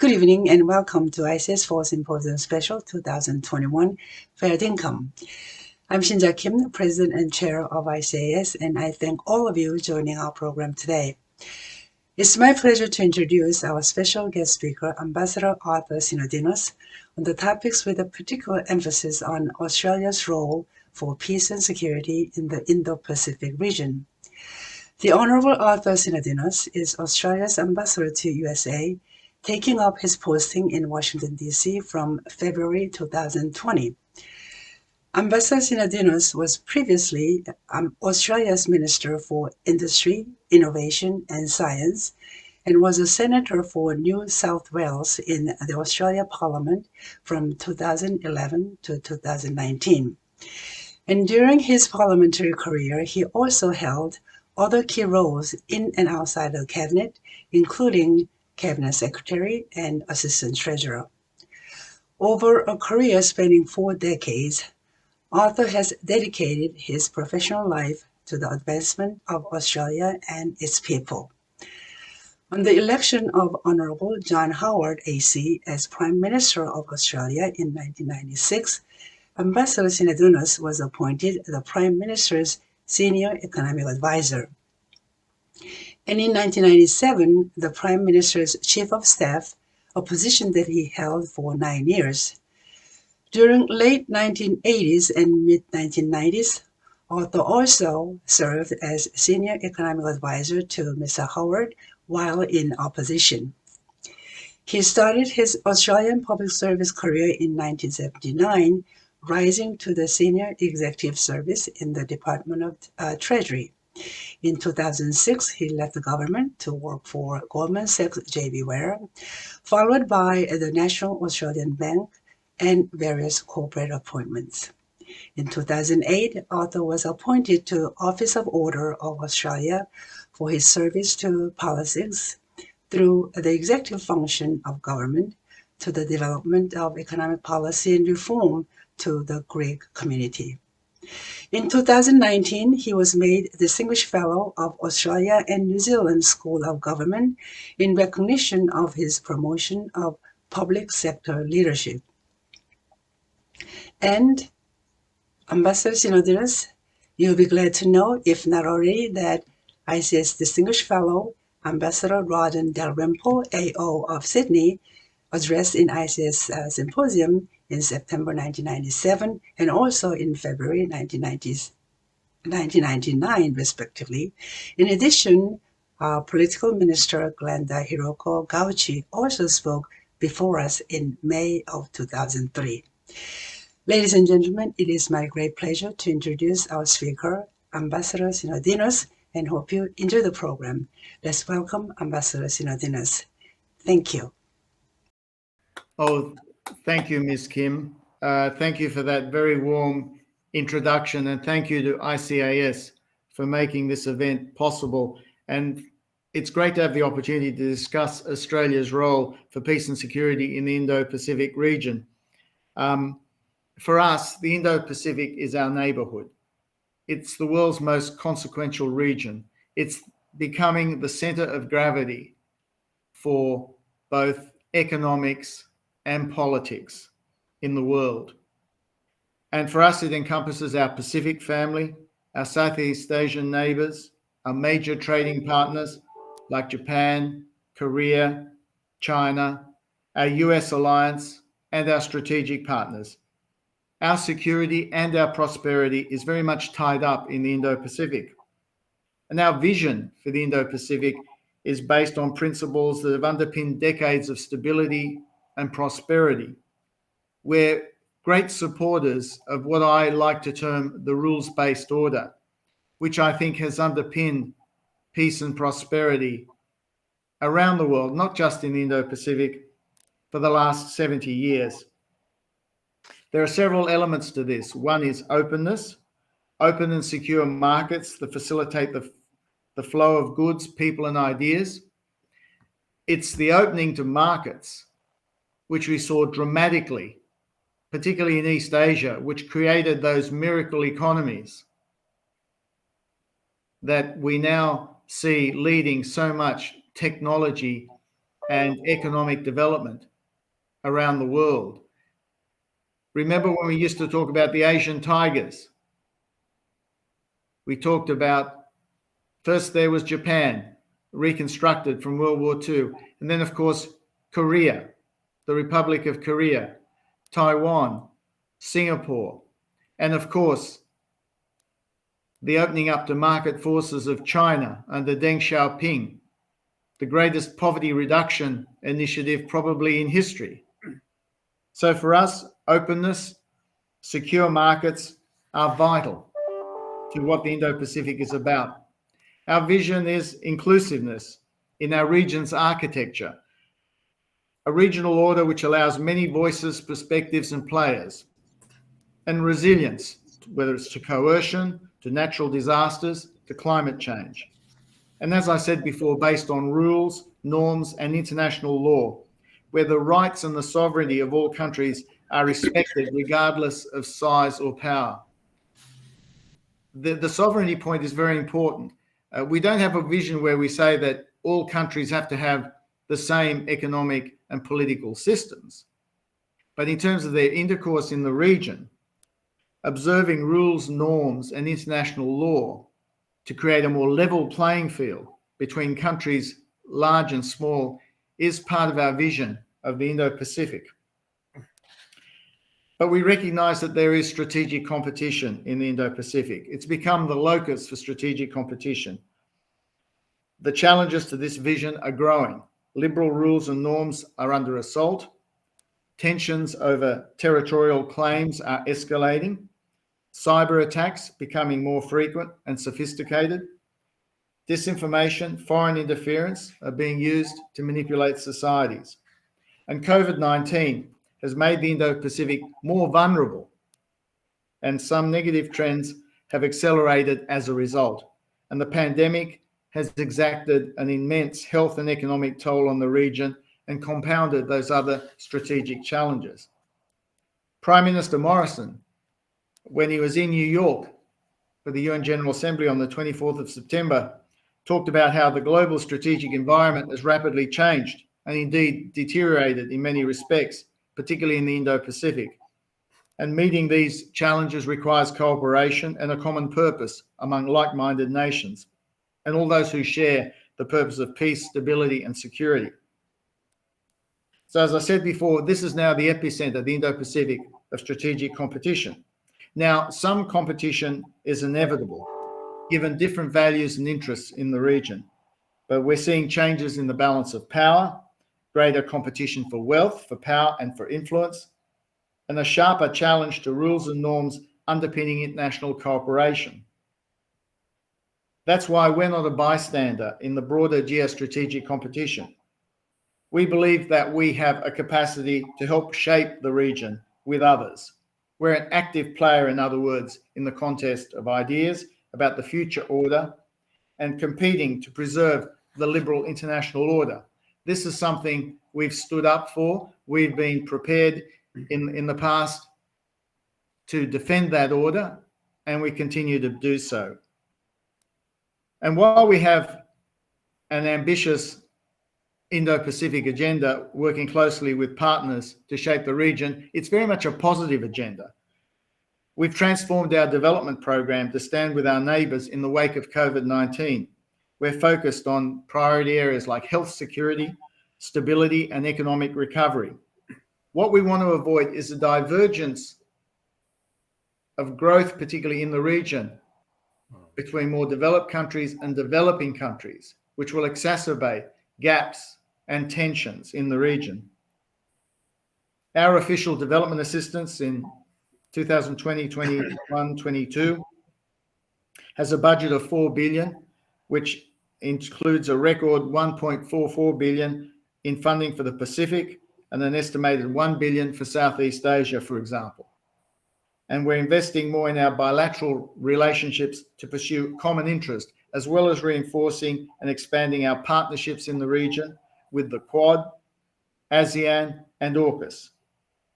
Good evening and welcome to ICAS Fall Symposium Special 2021 Fair Dinkum. I'm Shinja Kim, President and Chair of ICAS, and I thank all of you joining our program today. It's my pleasure to introduce our special guest speaker, Ambassador Arthur Sinodinos, on the topics with a particular emphasis on Australia's role for peace and security in the Indo-Pacific region. The Honourable Arthur Sinodinos is Australia's ambassador to USA, taking up his posting in Washington, D.C. from February 2020. Ambassador Cinedinos was previously Australia's Minister for Industry, Innovation and Science, and was a Senator for New South Wales in the Australia Parliament from 2011 to 2019. And during his parliamentary career, he also held other key roles in and outside the cabinet, including Cabinet Secretary and Assistant Treasurer. Over a career spanning 4 decades, Arthur has dedicated his professional life to the advancement of Australia and its people. On the election of Honourable John Howard AC as Prime Minister of Australia in 1996, Ambassador Cinedinos was appointed the Prime Minister's Senior Economic Advisor. And in 1997, the Prime Minister's Chief of Staff, a position that he held for 9 years. During late 1980s and mid-1990s, Arthur also served as Senior Economic Advisor to Mr. Howard while in opposition. He started his Australian public service career in 1979, rising to the Senior Executive Service in the Department of Treasury. In 2006, he left the government to work for Goldman Sachs J.B. Ware, followed by the National Australian Bank and various corporate appointments. In 2008, Arthur was appointed to Office of Order of Australia for his service to politics through the executive function of government to the development of economic policy and reform to the Greek community. In 2019, he was made Distinguished Fellow of Australia and New Zealand School of Government in recognition of his promotion of public sector leadership. And Ambassador Sinodinos, you'll be glad to know, if not already, that ICAS Distinguished Fellow, Ambassador Rodden Dalrymple AO of Sydney, addressed in ICAS Symposium in September 1997 and also in February 1999, respectively. In addition, Political Minister Glenda Hiroko Gauchi also spoke before us in May of 2003. Ladies and gentlemen, it is my great pleasure to introduce our speaker, Ambassador Sinodinos, and hope you enjoy the program. Let's welcome Ambassador Sinodinos. Thank you. Oh, thank you, Ms. Kim. Thank you for that very warm introduction, and thank you to ICAS for making this event possible. And it's great to have the opportunity to discuss Australia's role for peace and security in the Indo-Pacific region. For us, the Indo-Pacific is our neighborhood. It's the world's most consequential region. It's becoming the center of gravity for both economics and politics in the world. And for us, it encompasses our Pacific family, our Southeast Asian neighbors, our major trading partners like Japan, Korea, China, our US alliance, and our strategic partners. Our security and our prosperity is very much tied up in the Indo-Pacific. And our vision for the Indo-Pacific is based on principles that have underpinned decades of stability and prosperity. We're great supporters of what I like to term the rules-based order, which I think has underpinned peace and prosperity around the world, not just in the Indo-Pacific, for the last 70 years. There are several elements to this. One is openness, open and secure markets that facilitate the flow of goods, people, and ideas. It's the opening to markets, which we saw dramatically, particularly in East Asia, which created those miracle economies that we now see leading so much technology and economic development around the world. Remember when we used to talk about the Asian tigers? We talked about, first there was Japan, reconstructed from World War II, and then of course Korea, the Republic of Korea, Taiwan, Singapore, and of course the opening up to market forces of China under Deng Xiaoping, the greatest poverty reduction initiative probably in history. So for us, openness, secure markets are vital to what the Indo-Pacific is about. Our vision is inclusiveness in our region's architecture, a regional order which allows many voices, perspectives, and players, and resilience, whether it's to coercion, to natural disasters, to climate change. And as I said before, based on rules, norms, and international law, where the rights and the sovereignty of all countries are respected regardless of size or power. The sovereignty point is very important. We don't have a vision where we say that all countries have to have the same economic and political systems. But in terms of their intercourse in the region, observing rules, norms, and international law to create a more level playing field between countries large and small is part of our vision of the Indo-Pacific. But we recognize that there is strategic competition in the Indo-Pacific. It's become the locus for strategic competition. The challenges to this vision are growing. Liberal rules and norms are under assault. Tensions over territorial claims are escalating. Cyber attacks becoming more frequent and sophisticated. Disinformation, foreign interference are being used to manipulate societies. And COVID-19 has made the Indo-Pacific more vulnerable, and some negative trends have accelerated as a result. And the pandemic has exacted an immense health and economic toll on the region and compounded those other strategic challenges. Prime Minister Morrison, when he was in New York for the UN General Assembly on the 24th of September, talked about how the global strategic environment has rapidly changed and indeed deteriorated in many respects, particularly in the Indo-Pacific. And meeting these challenges requires cooperation and a common purpose among like-minded nations and all those who share the purpose of peace, stability, and security. So as I said before, this is now the epicenter, the Indo-Pacific, of strategic competition. Now, some competition is inevitable, given different values and interests in the region. But we're seeing changes in the balance of power, greater competition for wealth, for power, and for influence, and a sharper challenge to rules and norms underpinning international cooperation. That's why we're not a bystander in the broader geostrategic competition. We believe that we have a capacity to help shape the region with others. We're an active player, in other words, in the contest of ideas about the future order and competing to preserve the liberal international order. This is something we've stood up for. We've been prepared in the past to defend that order, and we continue to do so. And while we have an ambitious Indo-Pacific agenda working closely with partners to shape the region, it's very much a positive agenda. We've transformed our development program to stand with our neighbours in the wake of COVID-19. We're focused on priority areas like health security, stability, and economic recovery. What we want to avoid is a divergence of growth, particularly in the region, between more developed countries and developing countries, which will exacerbate gaps and tensions in the region. Our official development assistance in 2020, 21, 22 has a budget of $4 billion, which includes a record $1.44 billion in funding for the Pacific and an estimated $1 billion for Southeast Asia, for example. And we're investing more in our bilateral relationships to pursue common interest, as well as reinforcing and expanding our partnerships in the region with the Quad, ASEAN, and AUKUS.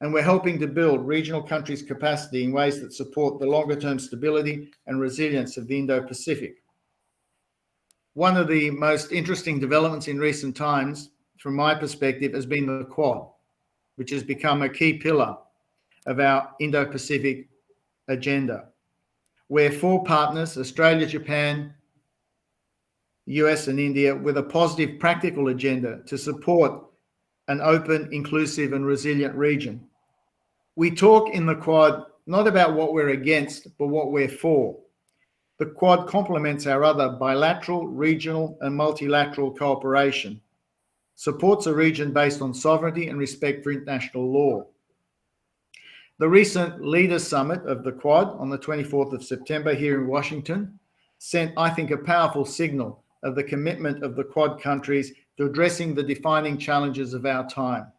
And we're helping to build regional countries' capacity in ways that support the longer-term stability and resilience of the Indo-Pacific. One of the most interesting developments in recent times from my perspective, has been the Quad, which has become a key pillar of our Indo-Pacific agenda, where 4 partners, Australia, Japan, US and India, with a positive practical agenda to support an open, inclusive and resilient region. We talk in the Quad not about what we're against, but what we're for. The Quad complements our other bilateral, regional and multilateral cooperation, supports a region based on sovereignty and respect for international law. The recent Leaders Summit of the Quad on the 24th of September here in Washington sent, I think, a powerful signal of the commitment of the Quad countries to addressing the defining challenges of our time.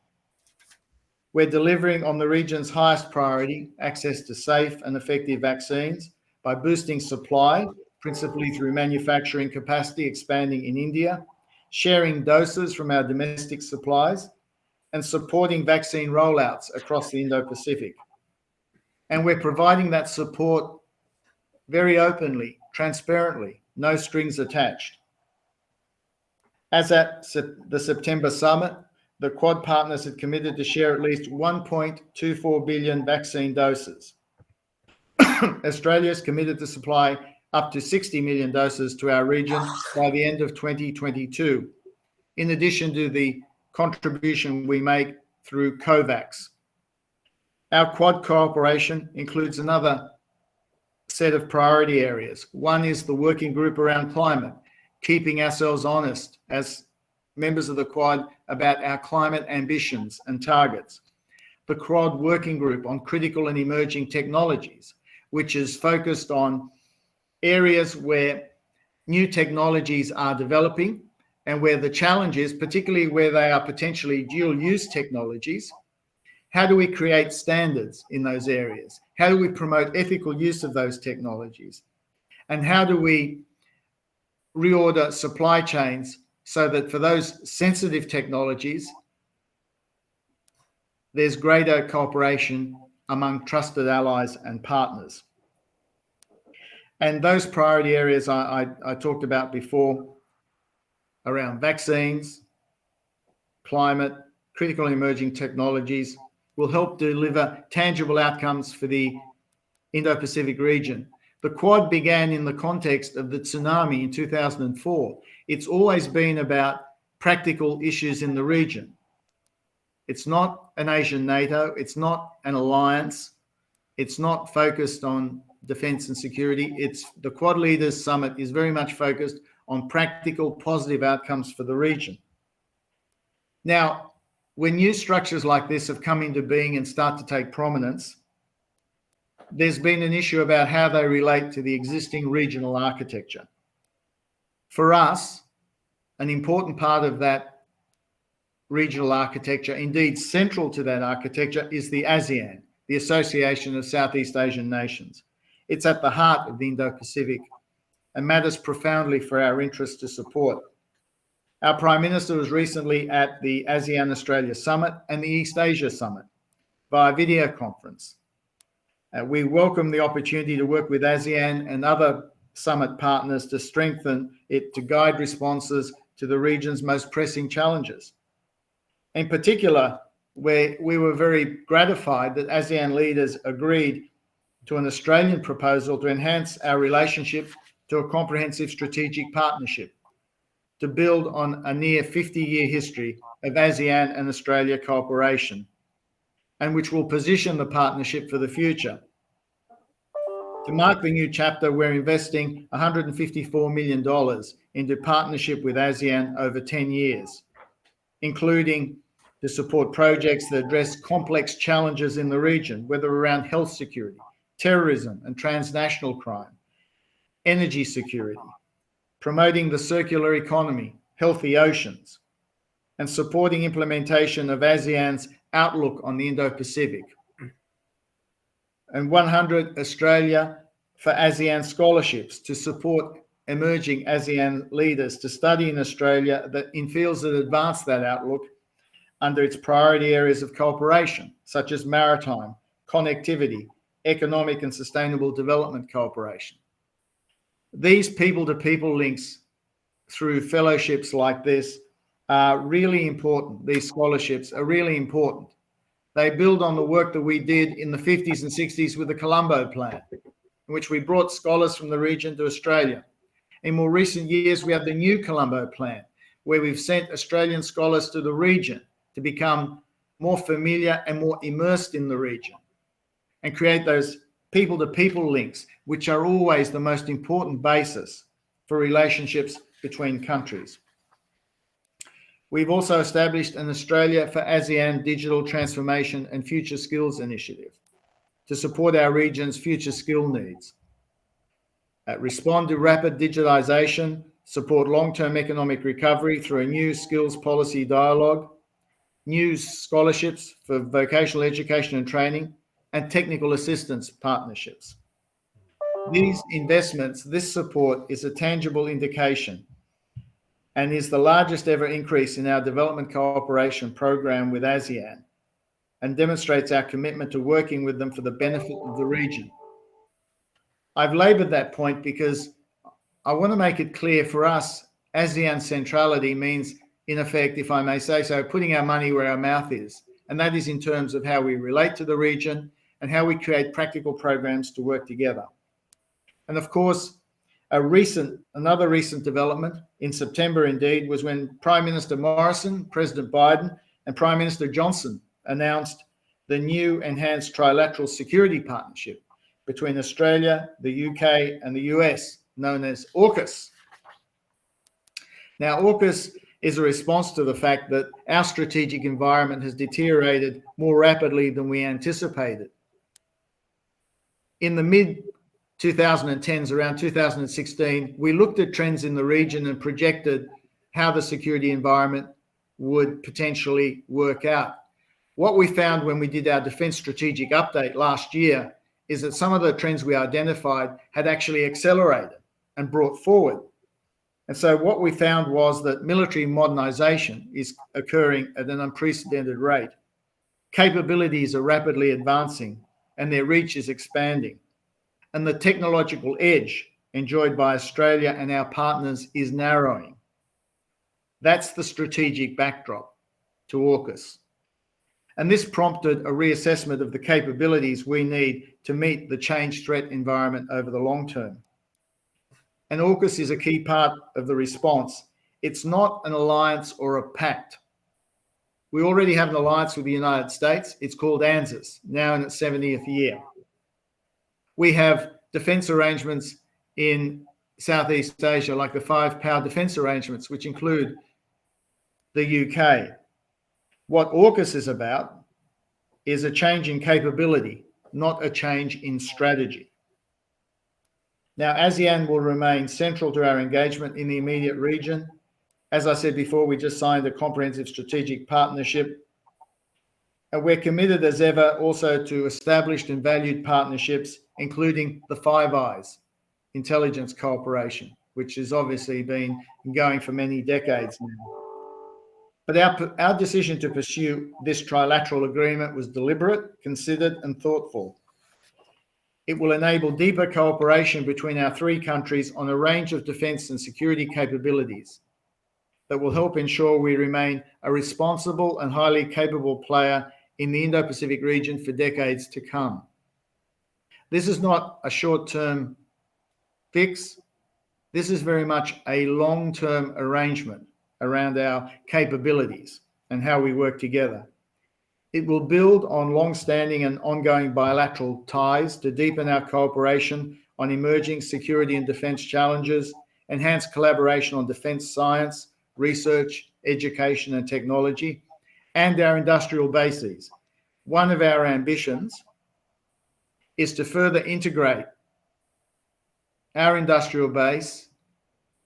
We're delivering on the region's highest priority, access to safe and effective vaccines, by boosting supply, principally through manufacturing capacity expanding in India, sharing doses from our domestic supplies, and supporting vaccine rollouts across the Indo-Pacific. And we're providing that support very openly, transparently, no strings attached. As at the September summit, the Quad partners had committed to share at least 1.24 billion vaccine doses. Australia is committed to supply up to 60 million doses to our region by the end of 2022, in addition to the contribution we make through COVAX. Our Quad cooperation includes another set of priority areas. One is the working group around climate, keeping ourselves honest as members of the Quad about our climate ambitions and targets. The Quad working group on critical and emerging technologies, which is focused on areas where new technologies are developing and where the challenge is, particularly where they are potentially dual-use technologies, how do we create standards in those areas? How do we promote ethical use of those technologies? And how do we reorder supply chains so that for those sensitive technologies, there's greater cooperation among trusted allies and partners. And those priority areas I talked about before around vaccines, climate, critical and emerging technologies will help deliver tangible outcomes for the Indo-Pacific region. The Quad began in the context of the tsunami in 2004. It's always been about practical issues in the region. It's not an Asian NATO. It's not an alliance. It's not focused on defense and security. It's the Quad Leaders Summit is very much focused on practical, positive outcomes for the region. Now, when new structures like this have come into being and start to take prominence, there's been an issue about how they relate to the existing regional architecture. For us, an important part of that regional architecture, indeed central to that architecture, is the ASEAN, the Association of Southeast Asian Nations. It's at the heart of the Indo-Pacific and matters profoundly for our interests to support. Our Prime Minister was recently at the ASEAN Australia Summit and the East Asia Summit via video conference. We welcome the opportunity to work with ASEAN and other summit partners to strengthen it to guide responses to the region's most pressing challenges. In particular, we were very gratified that ASEAN leaders agreed to an Australian proposal to enhance our relationship to a comprehensive strategic partnership to build on a near 50-year history of ASEAN and Australia cooperation, and which will position the partnership for the future. To mark the new chapter, we're investing $154 million into partnership with ASEAN over 10 years, including to support projects that address complex challenges in the region, whether around health security, terrorism and transnational crime, energy security, promoting the circular economy, healthy oceans, and supporting implementation of ASEAN's outlook on the Indo-Pacific. And 100 Australia for ASEAN scholarships to support emerging ASEAN leaders to study in Australia in fields that advance that outlook under its priority areas of cooperation, such as maritime, connectivity, economic and sustainable development cooperation. These people-to-people links through fellowships like this are really important. These scholarships are really important. They build on the work that we did in the 50s and 60s with the Colombo Plan, in which we brought scholars from the region to Australia. In more recent years, we have the new Colombo Plan, where we've sent Australian scholars to the region to become more familiar and more immersed in the region and create those people-to-people links, which are always the most important basis for relationships between countries. We've also established an Australia for ASEAN Digital Transformation and Future Skills Initiative to support our region's future skill needs. Respond to rapid digitization, support long-term economic recovery through a new skills policy dialogue, new scholarships for vocational education and training, and technical assistance partnerships. These investments, this support is a tangible indication and is the largest ever increase in our development cooperation program with ASEAN and demonstrates our commitment to working with them for the benefit of the region. I've laboured that point because I want to make it clear for us, ASEAN centrality means, in effect, if I may say so, putting our money where our mouth is. And that is in terms of how we relate to the region and how we create practical programs to work together. And of course, another recent development in September, indeed, was when Prime Minister Morrison, President Biden, and Prime Minister Johnson announced the new enhanced trilateral security partnership between Australia, the UK, and the US, known as AUKUS. Now, AUKUS is a response to the fact that our strategic environment has deteriorated more rapidly than we anticipated. In the mid-2010s, around 2016, we looked at trends in the region and projected how the security environment would potentially work out. What we found when we did our Defence Strategic Update last year is that some of the trends we identified had actually accelerated and brought forward. And so what we found was that military modernisation is occurring at an unprecedented rate. Capabilities are rapidly advancing and their reach is expanding. And the technological edge enjoyed by Australia and our partners is narrowing. That's the strategic backdrop to AUKUS. And this prompted a reassessment of the capabilities we need to meet the changed threat environment over the long term. And AUKUS is a key part of the response. It's not an alliance or a pact. We already have an alliance with the United States. It's called ANZUS, now in its 70th year. We have defence arrangements in Southeast Asia, like the 5 power defence arrangements, which include the UK. What AUKUS is about is a change in capability, not a change in strategy. Now, ASEAN will remain central to our engagement in the immediate region. As I said before, we just signed a comprehensive strategic partnership. And we're committed as ever also to established and valued partnerships, including the Five Eyes, intelligence cooperation, which has obviously been going for many decades now. But our decision to pursue this trilateral agreement was deliberate, considered, and thoughtful. It will enable deeper cooperation between our 3 countries on a range of defence and security capabilities that will help ensure we remain a responsible and highly capable player in the Indo-Pacific region for decades to come. This is not a short-term fix. This is very much a long-term arrangement around our capabilities and how we work together. It will build on long-standing and ongoing bilateral ties to deepen our cooperation on emerging security and defence challenges, enhance collaboration on defence science, research, education and technology, and our industrial bases. One of our ambitions is to further integrate our industrial base,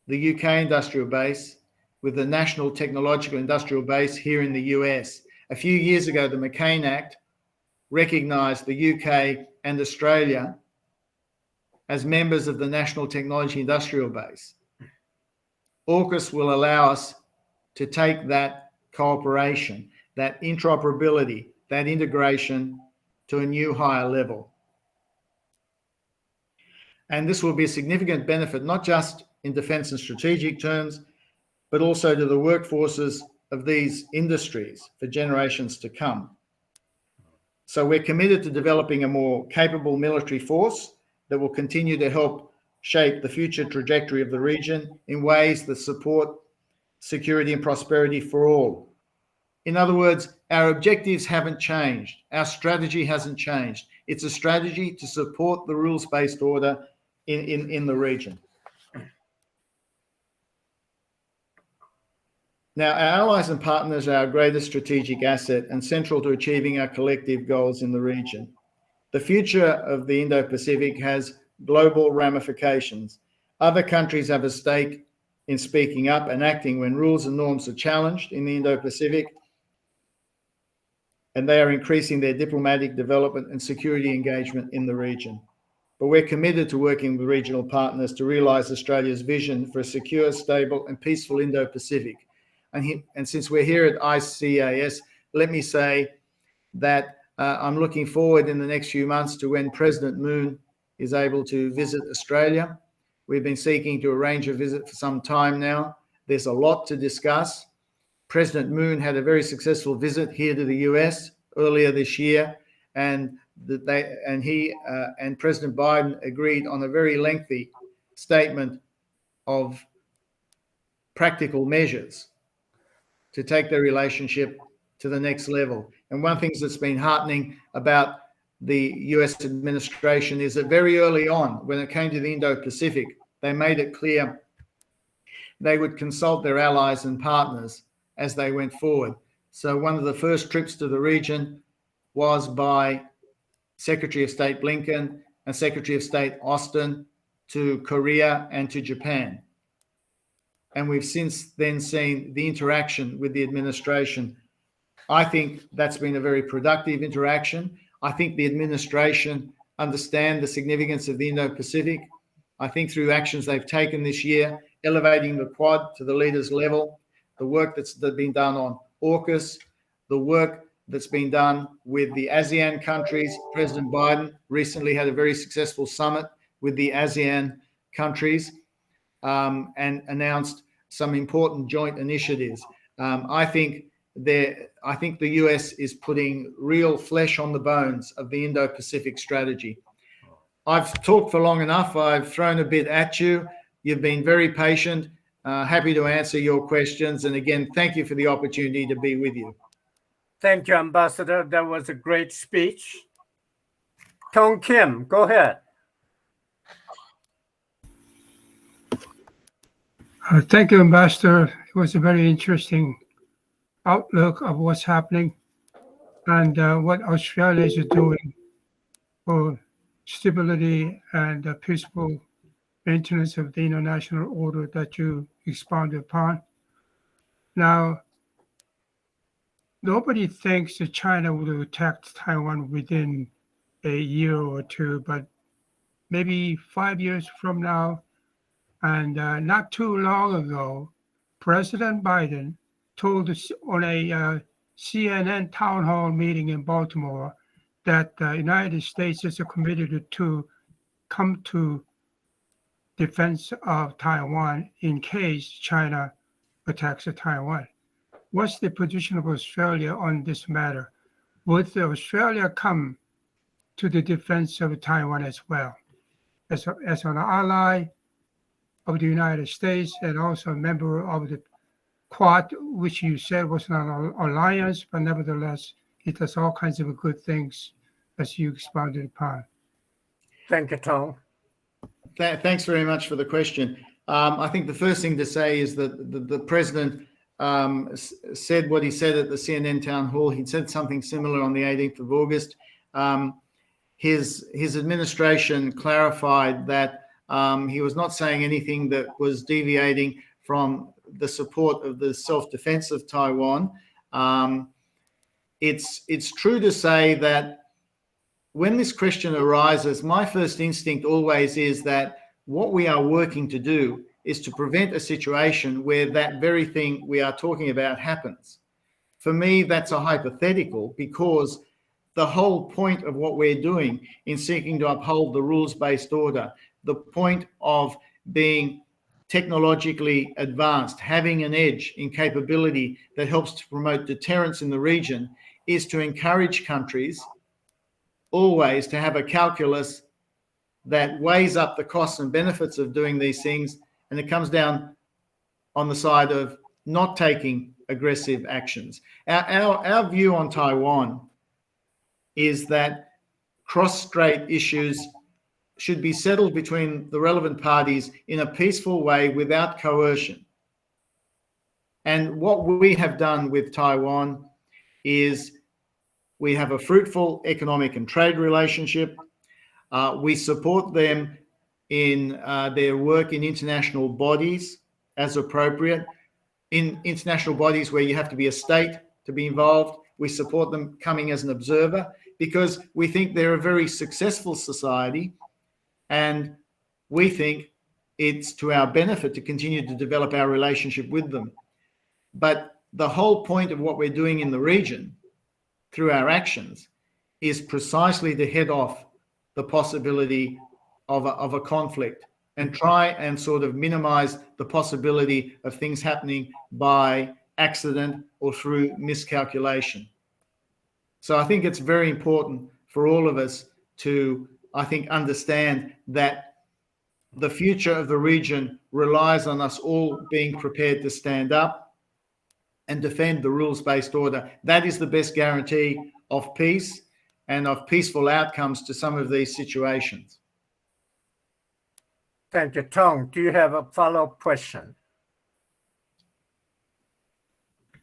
the UK industrial base, with the national technological industrial base here in the US. A few years ago, the McCain Act recognised the UK and Australia as members of the National Technology Industrial Base. AUKUS will allow us to take that cooperation, that interoperability, that integration to a new higher level. And this will be a significant benefit, not just in defence and strategic terms, but also to the workforces of these industries for generations to come. So we're committed to developing a more capable military force that will continue to help shape the future trajectory of the region in ways that support security and prosperity for all. In other words, our objectives haven't changed. Our strategy hasn't changed. It's a strategy to support the rules-based order in the region. Now, our allies and partners are our greatest strategic asset and central to achieving our collective goals in the region. The future of the Indo-Pacific has global ramifications. Other countries have a stake in speaking up and acting when rules and norms are challenged in the Indo-Pacific, and they are increasing their diplomatic development and security engagement in the region. But we're committed to working with regional partners to realise Australia's vision for a secure, stable and peaceful Indo-Pacific. And since we're here at ICAS, let me say that I'm looking forward in the next few months to when President Moon is able to visit Australia. We've been seeking to arrange a visit for some time now. There's a lot to discuss. President Moon had a very successful visit here to the US earlier this year, and he and President Biden agreed on a very lengthy statement of practical measures to take their relationship to the next level. And one thing that's been heartening about the US administration is that very early on, when it came to the Indo-Pacific, they made it clear they would consult their allies and partners as they went forward. So one of the first trips to the region was by Secretary of State Blinken and Secretary of State Austin to Korea and to Japan. And we've since then seen the interaction with the administration. I think that's been a very productive interaction. I think the administration understand the significance of the Indo-Pacific. I think through actions they've taken this year, elevating the Quad to the leaders' level, the work that's been done on AUKUS, the work that's been done with the ASEAN countries. President Biden recently had a very successful summit with the ASEAN countries and announced some important joint initiatives. I think the US is putting real flesh on the bones of the Indo-Pacific strategy. I've talked for long enough. I've thrown a bit at you. You've been very patient. Happy to answer your questions. And again, thank you for the opportunity to be with you. Thank you, Ambassador. That was a great speech. Tong Kim, go ahead. Thank you, Ambassador. It was a very interesting outlook of what's happening and what Australia is doing for stability and peaceful maintenance of the international order that you expounded upon. Now, nobody thinks that China would attack Taiwan within a year or two, but maybe 5 years from now. And not too long ago, President Biden told us on a CNN town hall meeting in Baltimore that the United States is committed to come to defense of Taiwan in case China attacks Taiwan. What's the position of Australia on this matter? Would Australia come to the defense of Taiwan as well, as an ally of the United States and also a member of the Quad, which you said was not an alliance, but nevertheless, it does all kinds of good things as you expounded upon. Thank you, Tom. Thanks very much for the question. I think the first thing to say is that the president said what he said at the CNN town hall. He said something similar on the 18th of August. His administration clarified that he was not saying anything that was deviating from the support of the self-defense of Taiwan. It's true to say that when this question arises, my first instinct always is that what we are working to do is to prevent a situation where that very thing we are talking about happens. For me, that's a hypothetical because the whole point of what we're doing in seeking to uphold the rules-based order, the point of being technologically advanced, having an edge in capability that helps to promote deterrence in the region, is to encourage countries always to have a calculus that weighs up the costs and benefits of doing these things, and it comes down on the side of not taking aggressive actions. Our view on Taiwan is that cross-strait issues should be settled between the relevant parties in a peaceful way without coercion. And what we have done with Taiwan is we have a fruitful economic and trade relationship. We support them in their work in international bodies as appropriate. In international bodies where you have to be a state to be involved, we support them coming as an observer because we think they're a very successful society, and we think it's to our benefit to continue to develop our relationship with them. But the whole point of what we're doing in the region through our actions is precisely to head off the possibility of a conflict and try and sort of minimize the possibility of things happening by accident or through miscalculation. So I think it's very important for all of us to, I think, understand that the future of the region relies on us all being prepared to stand up and defend the rules-based order. That is the best guarantee of peace and of peaceful outcomes to some of these situations. Thank you. Tong, do you have a follow-up question?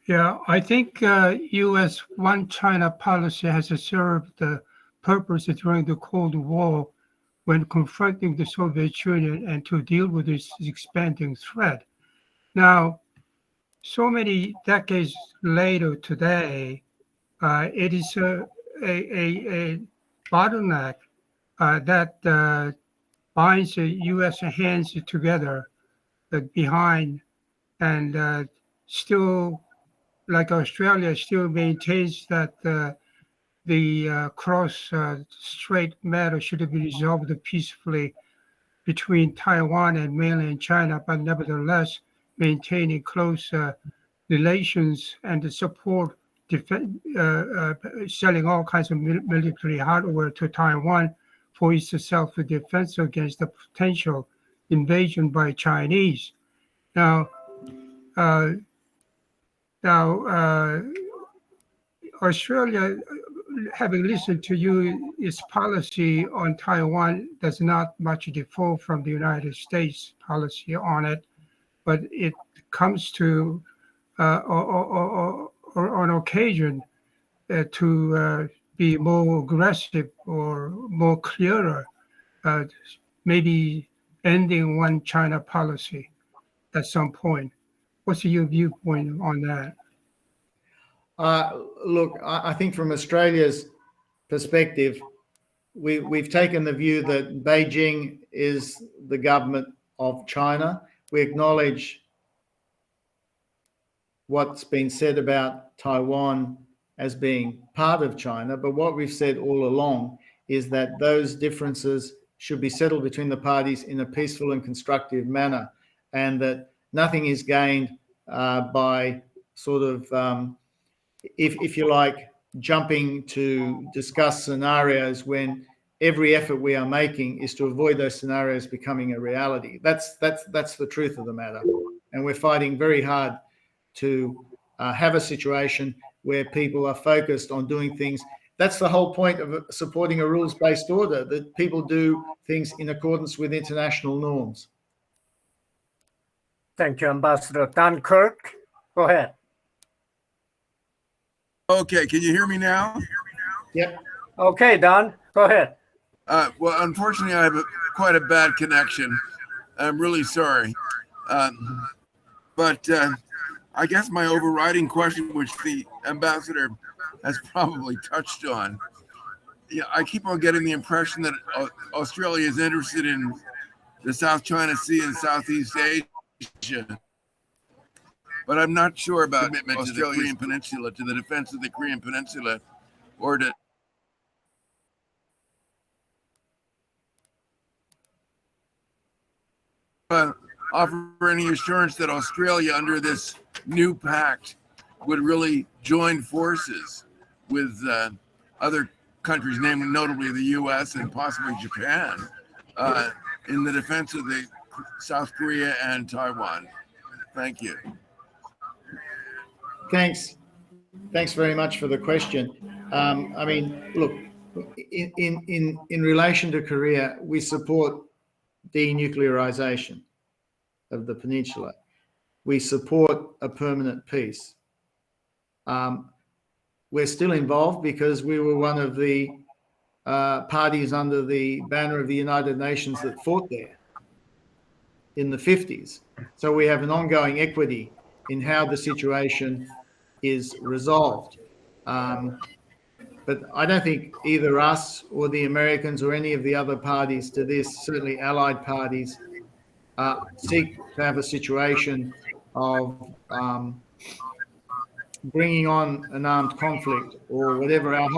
Yeah, I think U.S. one China policy has served the purpose during the Cold War when confronting the Soviet Union and to deal with this expanding threat. Now, so many decades later today, it is a bottleneck that binds the U.S. hands together behind, and still, like Australia, still maintains that the cross-strait matter should be resolved peacefully between Taiwan and mainland China, but nevertheless maintaining close relations and the support selling all kinds of military hardware to Taiwan for its self-defense against the potential invasion by Chinese. Now, Australia, having listened to you, its policy on Taiwan does not much differ from the United States policy on it, but it comes to, on occasion, to be more aggressive or more clearer, maybe ending one China policy at some point. What's your viewpoint on that? Look, I think from Australia's perspective, we've taken the view that Beijing is the government of China. We acknowledge what's been said about Taiwan as being part of China, but what we've said all along is that those differences should be settled between the parties in a peaceful and constructive manner, and that nothing is gained by sort of, if you like, jumping to discuss scenarios when every effort we are making is to avoid those scenarios becoming a reality. That's the truth of the matter, and we're fighting very hard to have a situation where people are focused on doing things. That's the whole point of supporting a rules-based order, that people do things in accordance with international norms. Thank you, Ambassador. Don Kirk, go ahead. Okay, can you hear me now? Yep. Okay, Don, go ahead. Well, unfortunately, I have quite a bad connection. I'm really sorry. But I guess my overriding question, which the ambassador has probably touched on, I keep on getting the impression that Australia is interested in the South China Sea and Southeast Asia, but I'm not sure about commitment to the Korean Peninsula, to the defense of the Korean Peninsula, or to offer any assurance that Australia, under this new pact, would really join forces with other countries, namely notably the U.S. and possibly Japan, in the defense of the South Korea and Taiwan? Thank you. Thanks very much for the question. I mean, look, in relation to Korea, we support denuclearization of the peninsula. We support a permanent peace. We're still involved because we were one of the parties under the banner of the United Nations that fought there in the 50s. So we have an ongoing equity in how the situation is resolved. But I don't think either us or the Americans or any of the other parties to this, certainly allied parties, seek to have a situation of bringing on an armed conflict or whatever. The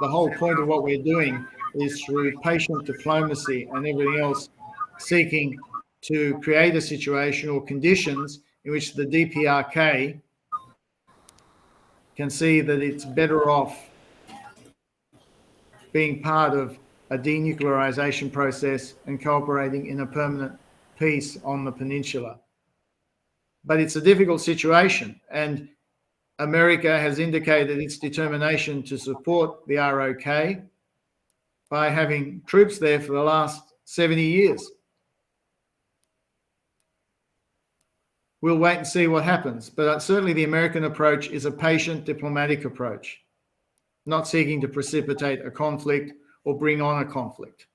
whole point of what we're doing is through patient diplomacy and everything else, seeking to create a situation or conditions in which the DPRK can see that it's better off being part of a denuclearization process and cooperating in a permanent peace on the peninsula. But it's a difficult situation, and America has indicated its determination to support the ROK by having troops there for the last 70 years. We'll wait and see what happens, but certainly the American approach is a patient diplomatic approach, not seeking to precipitate a conflict or bring on a conflict.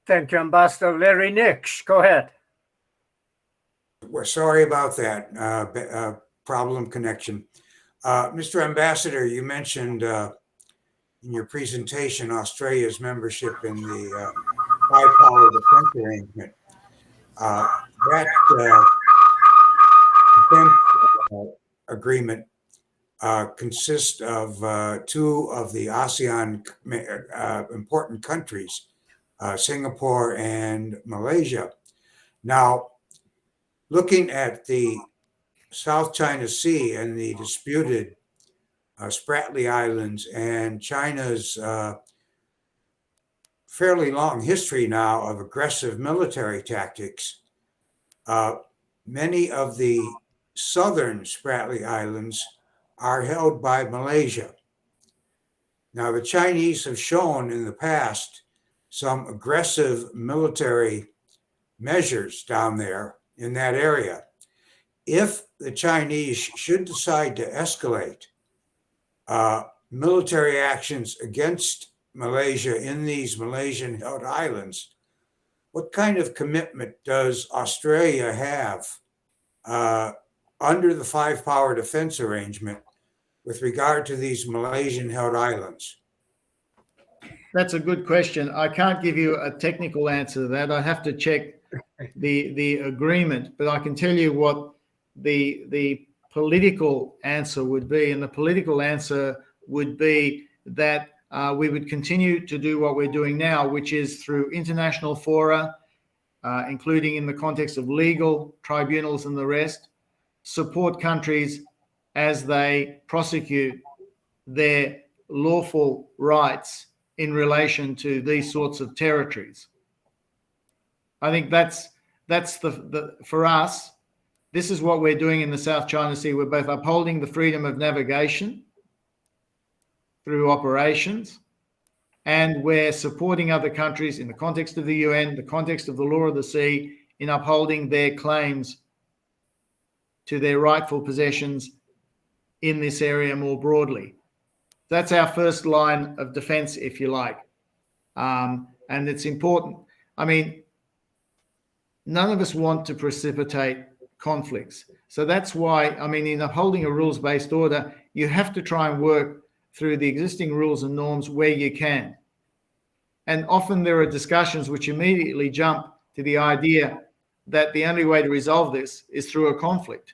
Thank you, Ambassador. Larry Nix, go ahead. We're sorry about that problem connection. Mr. Ambassador, you mentioned in your presentation Australia's membership in the Five-Power Defense Arrangement. That defense agreement consists of two of the ASEAN important countries, Singapore and Malaysia. Now, looking at the South China Sea and the disputed Spratly Islands and China's fairly long history now of aggressive military tactics, many of the southern Spratly Islands are held by Malaysia. Now, the Chinese have shown in the past some aggressive military measures down there in that area. If the Chinese should decide to escalate military actions against Malaysia in these Malaysian-held islands, what kind of commitment does Australia have under the Five-Power Defense Arrangement with regard to these Malaysian-held islands? That's a good question. I can't give you a technical answer to that. I have to check the agreement, but I can tell you what the political answer would be. And the political answer would be that we would continue to do what we're doing now, which is through international fora, including in the context of legal tribunals and the rest, support countries as they prosecute their lawful rights in relation to these sorts of territories. I think that's the for us, this is what we're doing in the South China Sea. We're both upholding the freedom of navigation through operations, and we're supporting other countries in the context of the UN, the context of the law of the sea, in upholding their claims to their rightful possessions in this area more broadly. That's our first line of defense, if you like. And it's important. I mean, none of us want to precipitate conflicts. So that's why, I mean, in upholding a rules-based order, you have to try and work through the existing rules and norms where you can. And often there are discussions which immediately jump to the idea that the only way to resolve this is through a conflict.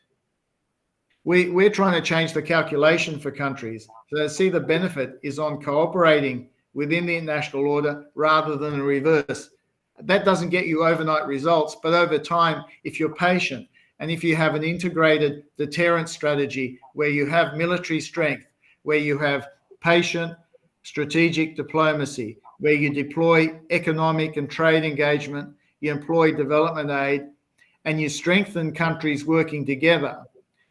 We're trying to change the calculation for countries so they see the benefit is on cooperating within the international order rather than the reverse, that doesn't get you overnight results, but over time, if you're patient and if you have an integrated deterrent strategy where you have military strength, where you have patient strategic diplomacy, where you deploy economic and trade engagement, you employ development aid, and you strengthen countries working together,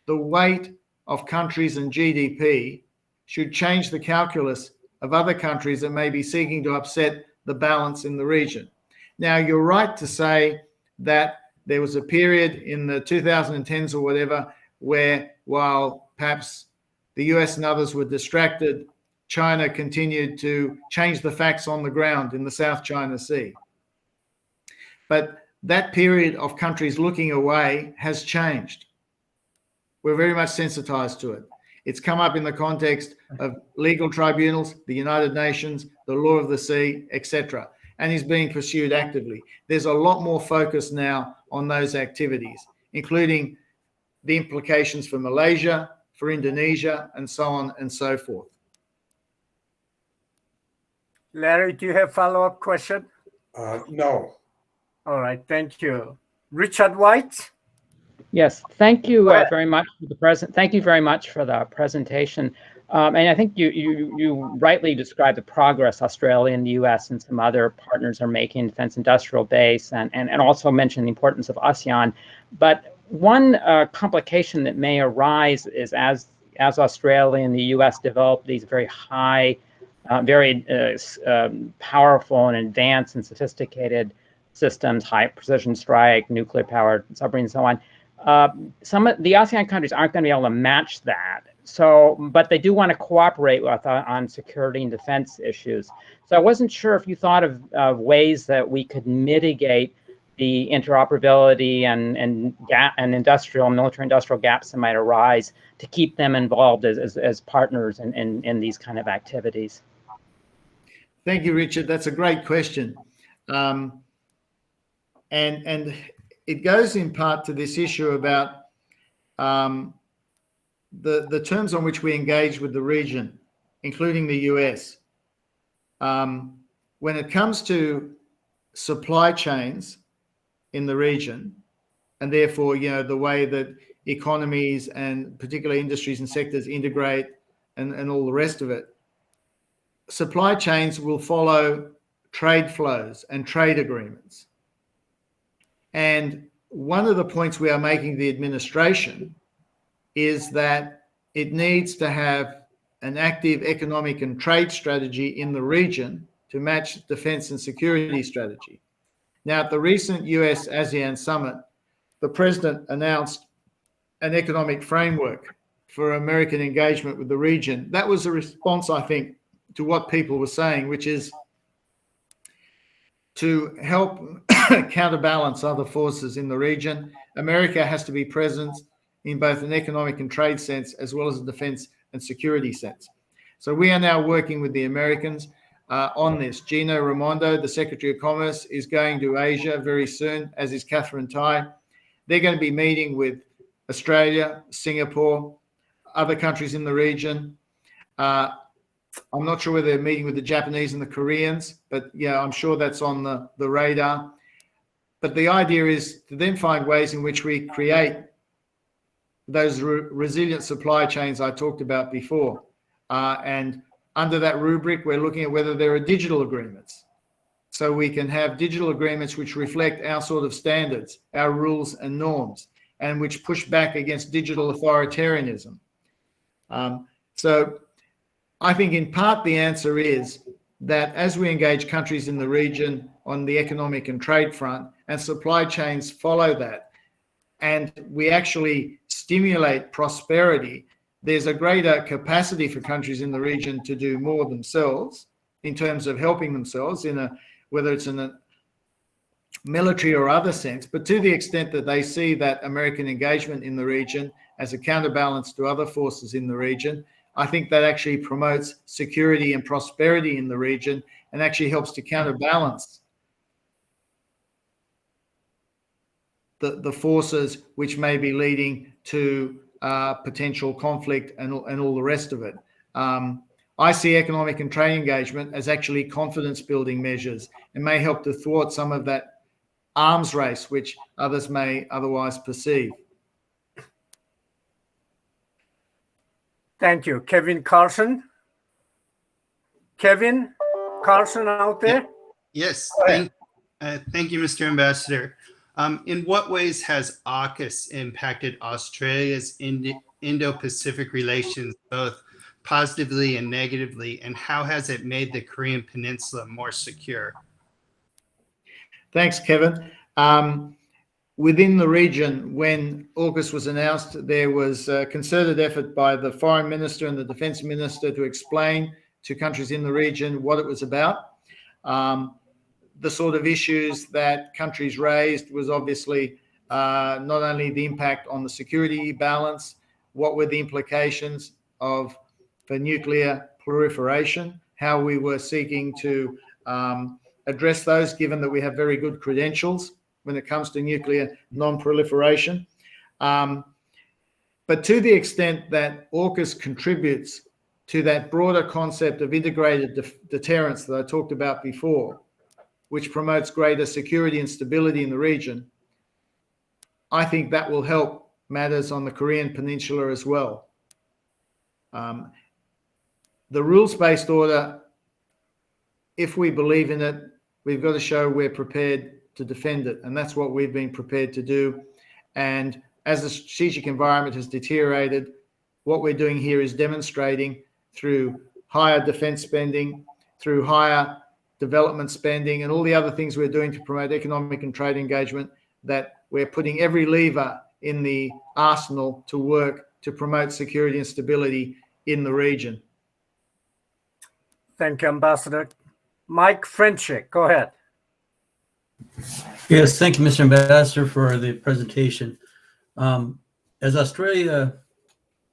the weight of countries and GDP should change the calculus of other countries that may be seeking to upset the balance in the region. Now, you're right to say that there was a period in the 2010s or whatever where, while perhaps the US and others were distracted, China continued to change the facts on the ground in the South China Sea. But that period of countries looking away has changed. We're very much sensitized to it. It's come up in the context of legal tribunals, the United Nations, the law of the sea, etc., and is being pursued actively. There's a lot more focus now on those activities, including the implications for Malaysia, for Indonesia, and so on and so forth. Larry, do you have a follow-up question? No. All right, thank you. Richard White? Yes, thank you very much for the Thank you very much for the presentation. And I think you rightly described the progress Australia and the US and some other partners are making, defense industrial base, and also mentioned the importance of ASEAN. But one complication that may arise is as Australia and the US develop these very high, very powerful and advanced and sophisticated systems, high precision strike, nuclear powered submarines, and so on. Some of the ASEAN countries aren't going to be able to match that. So, but they do want to cooperate with on security and defense issues. So I wasn't sure if you thought of ways that we could mitigate the interoperability and military industrial gaps that might arise to keep them involved as partners in these kind of activities. Thank you, Richard. That's a great question. And it goes in part to this issue about the terms on which we engage with the region, including the US. When it comes to supply chains in the region, and therefore, the way that economies and particular industries and sectors integrate and all the rest of it, supply chains will follow trade flows and trade agreements. And one of the points we are making the administration is that it needs to have an active economic and trade strategy in the region to match defense and security strategy. Now, at the recent US ASEAN summit, the president announced an economic framework for American engagement with the region. That was a response, I think, to what people were saying, which is to help counterbalance other forces in the region. America has to be present in both an economic and trade sense, as well as a defense and security sense. So we are now working with the Americans on this. Gina Raimondo, the Secretary of Commerce, is going to Asia very soon, as is Catherine Tai. They're going to be meeting with Australia, Singapore, other countries in the region. I'm not sure whether they're meeting with the Japanese and the Koreans, but yeah, I'm sure that's on the radar. But the idea is to then find ways in which we create those resilient supply chains I talked about before. And under that rubric, we're looking at whether there are digital agreements. So we can have digital agreements which reflect our sort of standards, our rules and norms, and which push back against digital authoritarianism. So I think in part the answer is that as we engage countries in the region on the economic and trade front, and supply chains follow that, and we actually stimulate prosperity, there's a greater capacity for countries in the region to do more themselves in terms of helping themselves whether it's in a military or other sense, but to the extent that they see that American engagement in the region as a counterbalance to other forces in the region, I think that actually promotes security and prosperity in the region and actually helps to counterbalance the forces which may be leading to potential conflict and all the rest of it. I see economic and trade engagement as actually confidence-building measures and may help to thwart some of that arms race which others may otherwise perceive. Thank you. Kevin Carlson? Kevin Carlson out there? Yes, thank you, Mr. Ambassador. In what ways has AUKUS impacted Australia's Indo-Pacific relations, both positively and negatively, and how has it made the Korean Peninsula more secure? Thanks, Kevin. Within the region, when AUKUS was announced, there was a concerted effort by the Foreign Minister and the Defence Minister to explain to countries in the region what it was about. The sort of issues that countries raised was obviously not only the impact on the security balance, what were the implications for nuclear proliferation, how we were seeking to address those, given that we have very good credentials when it comes to nuclear non-proliferation. But to the extent that AUKUS contributes to that broader concept of integrated deterrence that I talked about before, which promotes greater security and stability in the region, I think that will help matters on the Korean Peninsula as well. The rules-based order, if we believe in it, we've got to show we're prepared to defend it. And that's what we've been prepared to do. And as the strategic environment has deteriorated, what we're doing here is demonstrating through higher defense spending, through higher development spending, and all the other things we're doing to promote economic and trade engagement, that we're putting every lever in the arsenal to work to promote security and stability in the region. Thank you, Ambassador. Mike Frenchick, go ahead. Yes, thank you, Mr. Ambassador, for the presentation. As Australia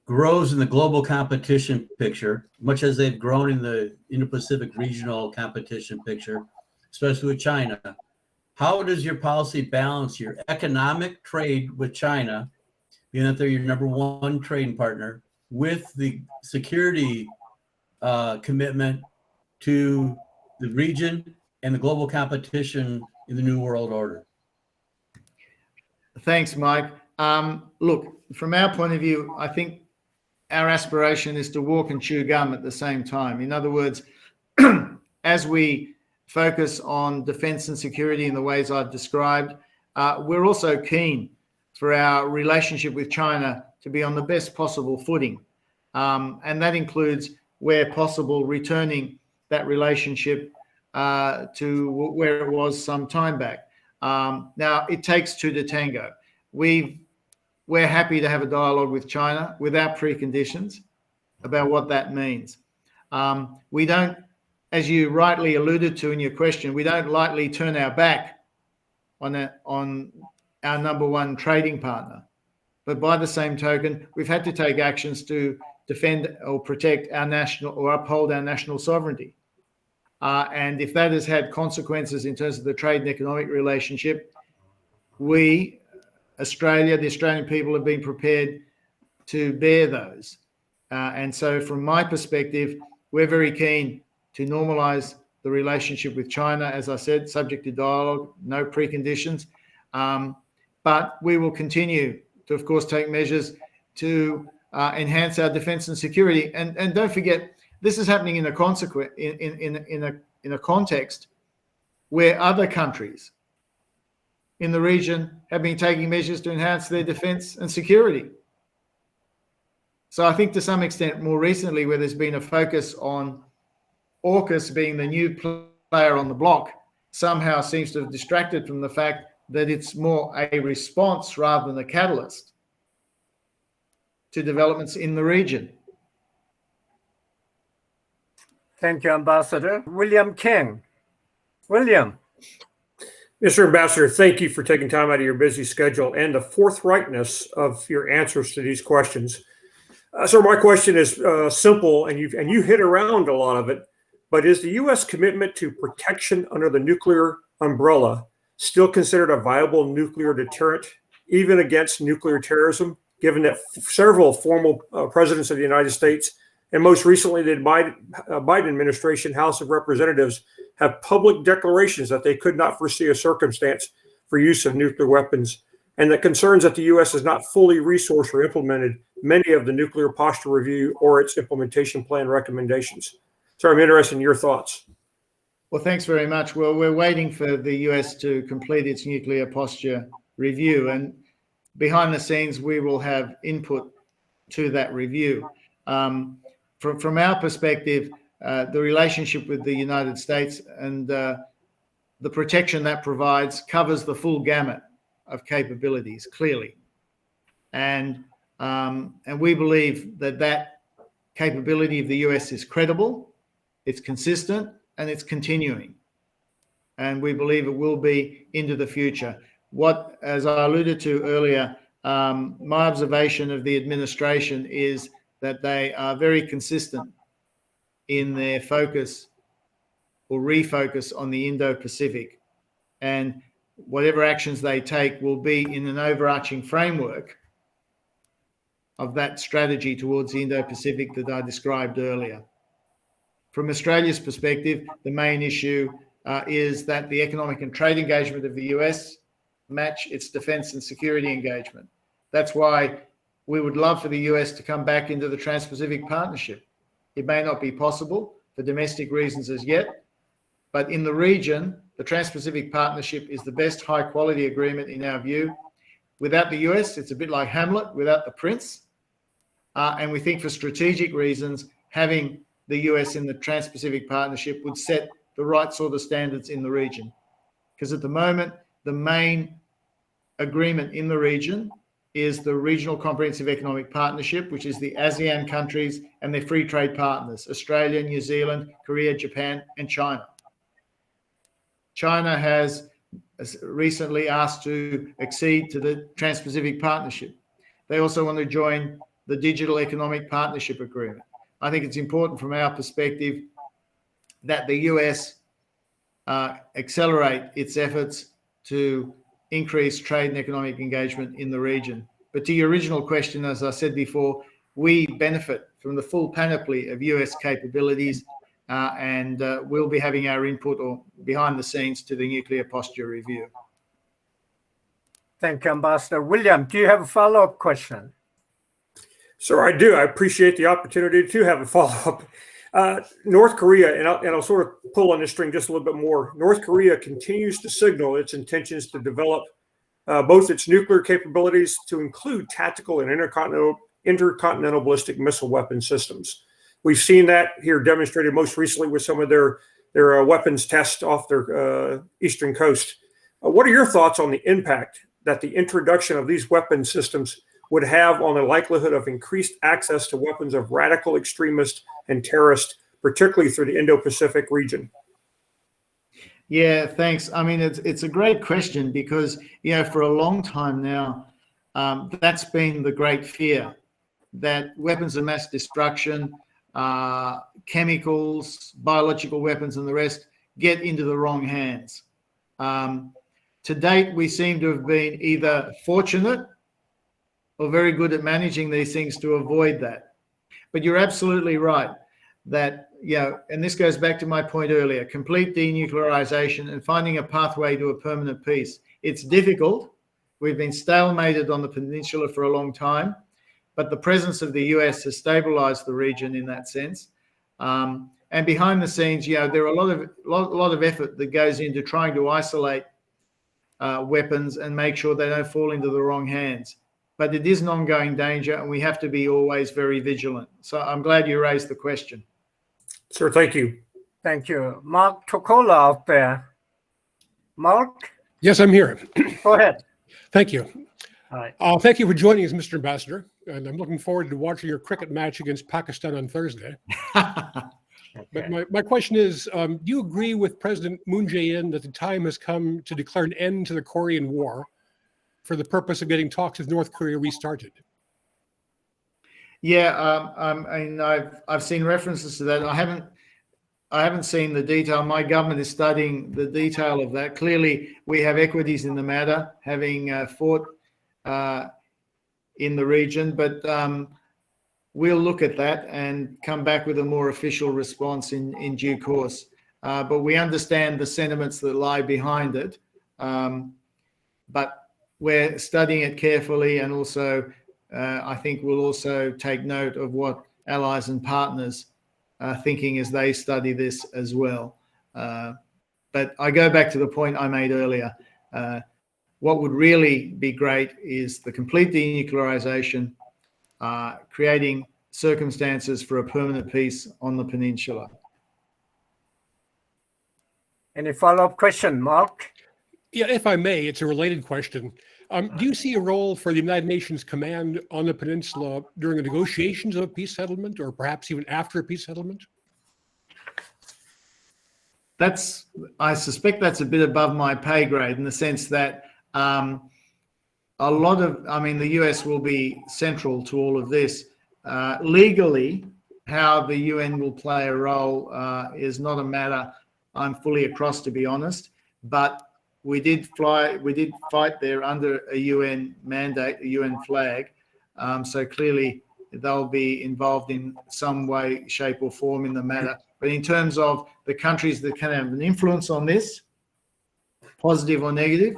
grows in the global competition picture, much as they've grown in the Indo-Pacific regional competition picture, especially with China, how does your policy balance your economic trade with China, being that they're your #1 trading partner, with the security commitment to the region and the global competition in the New World Order? Thanks, Mike. Look, from our point of view, I think our aspiration is to walk and chew gum at the same time. In other words, as we focus on defense and security in the ways I've described, we're also keen for our relationship with China to be on the best possible footing. And that includes, where possible, returning that relationship to where it was some time back. Now, it takes two to tango. We're happy to have a dialogue with China without preconditions about what that means. We don't, as you rightly alluded to in your question, we don't lightly turn our back on our #1 trading partner. But by the same token, we've had to take actions to defend or protect our national, or uphold our national sovereignty. And if that has had consequences in terms of the trade and economic relationship, we, Australia, the Australian people, have been prepared to bear those. And so from my perspective, we're very keen to normalise the relationship with China, as I said, subject to dialogue, no preconditions. But we will continue to, of course, take measures to enhance our defence and security. And don't forget, this is happening in a context where other countries in the region have been taking measures to enhance their defence and security. So I think to some extent, more recently, where there's been a focus on AUKUS being the new player on the block, somehow seems to have distracted from the fact that it's more a response rather than a catalyst to developments in the region. Thank you, Ambassador. William King. William. Mr. Ambassador, thank you for taking time out of your busy schedule and the forthrightness of your answers to these questions. So my question is simple, and you hit around a lot of it, but is the U.S. commitment to protection under the nuclear umbrella still considered a viable nuclear deterrent, even against nuclear terrorism, given that several former presidents of the United States and most recently the Biden administration, House of Representatives, have public declarations that they could not foresee a circumstance for use of nuclear weapons, and that concerns that the U.S. has not fully resourced or implemented many of the nuclear posture review or its implementation plan recommendations. So I'm interested in your thoughts. Well, thanks very much. Well, we're waiting for the US to complete its nuclear posture review, and behind the scenes, we will have input to that review. From our perspective, the relationship with the United States and the protection that provides covers the full gamut of capabilities, clearly. And we believe that capability of the US is credible, it's consistent, and it's continuing. And we believe it will be into the future. What, as I alluded to earlier, my observation of the administration is that they are very consistent in their focus or refocus on the Indo-Pacific. And whatever actions they take will be in an overarching framework of that strategy towards the Indo-Pacific that I described earlier. From Australia's perspective, the main issue is that the economic and trade engagement of the US match its defense and security engagement. That's why we would love for the US to come back into the Trans-Pacific Partnership. It may not be possible for domestic reasons as yet, but in the region, the Trans-Pacific Partnership is the best high-quality agreement in our view. Without the US, it's a bit like Hamlet without the prince. And we think for strategic reasons, having the US in the Trans-Pacific Partnership would set the right sort of standards in the region. Because at the moment, the main agreement in the region is the Regional Comprehensive Economic Partnership, which is the ASEAN countries and their free trade partners, Australia, New Zealand, Korea, Japan, and China. China has recently asked to accede to the Trans-Pacific Partnership. They also want to join the Digital Economic Partnership Agreement. I think it's important from our perspective that the US accelerate its efforts to increase trade and economic engagement in the region. But to your original question, as I said before, we benefit from the full panoply of US capabilities and we'll be having our input or behind the scenes to the nuclear posture review. Thank you, Ambassador. William, do you have a follow-up question? Sir, I do. I appreciate the opportunity to have a follow-up. North Korea, and I'll sort of pull on this string just a little bit more. North Korea continues to signal its intentions to develop both its nuclear capabilities to include tactical and intercontinental ballistic missile weapon systems. We've seen that here demonstrated most recently with some of their weapons tests off their eastern coast. What are your thoughts on the impact that the introduction of these weapon systems would have on the likelihood of increased access to weapons of radical extremists and terrorists, particularly through the Indo-Pacific region? Yeah, thanks. I mean, it's a great question because, you know, for a long time now, that's been the great fear, that weapons of mass destruction, chemicals, biological weapons and the rest get into the wrong hands. To date, we seem to have been either fortunate or very good at managing these things to avoid that. But you're absolutely right that, you know, and this goes back to my point earlier, complete denuclearization and finding a pathway to a permanent peace. It's difficult. We've been stalemated on the peninsula for a long time, but the presence of the US has stabilized the region in that sense. And behind the scenes, you know, there are a lot of effort that goes into trying to isolate weapons and make sure they don't fall into the wrong hands. But it is an ongoing danger and we have to be always very vigilant. So I'm glad you raised the question. Sir, thank you. Thank you. Mark Tokola out there. Mark? Yes, I'm here. Go ahead. Thank you. All right. Thank you for joining us, Mr. Ambassador. And I'm looking forward to watching your cricket match against Pakistan on Thursday. Okay. But my question is, do you agree with President Moon Jae-in that the time has come to declare an end to the Korean War for the purpose of getting talks with North Korea restarted? Yeah, and I've seen references to that. I haven't seen the detail. My government is studying the detail of that. Clearly, we have equities in the matter, having fought in the region. But we'll look at that and come back with a more official response in due course. But we understand the sentiments that lie behind it. But we're studying it carefully, and also I think we'll also take note of what allies and partners are thinking as they study this as well. But I go back to the point I made earlier. What would really be great is the complete denuclearization, creating circumstances for a permanent peace on the peninsula. Any follow-up question, Mark? Yeah, if I may, it's a related question. Do you see a role for the United Nations Command on the peninsula during the negotiations of a peace settlement, or perhaps even after a peace settlement? I suspect that's a bit above my pay grade, in the sense that the US will be central to all of this. Legally, how the UN will play a role is not a matter I'm fully across, to be honest, but we did fight there under a UN mandate, a UN flag. So clearly they'll be involved in some way, shape or form in the matter. But in terms of the countries that can have an influence on this, positive or negative,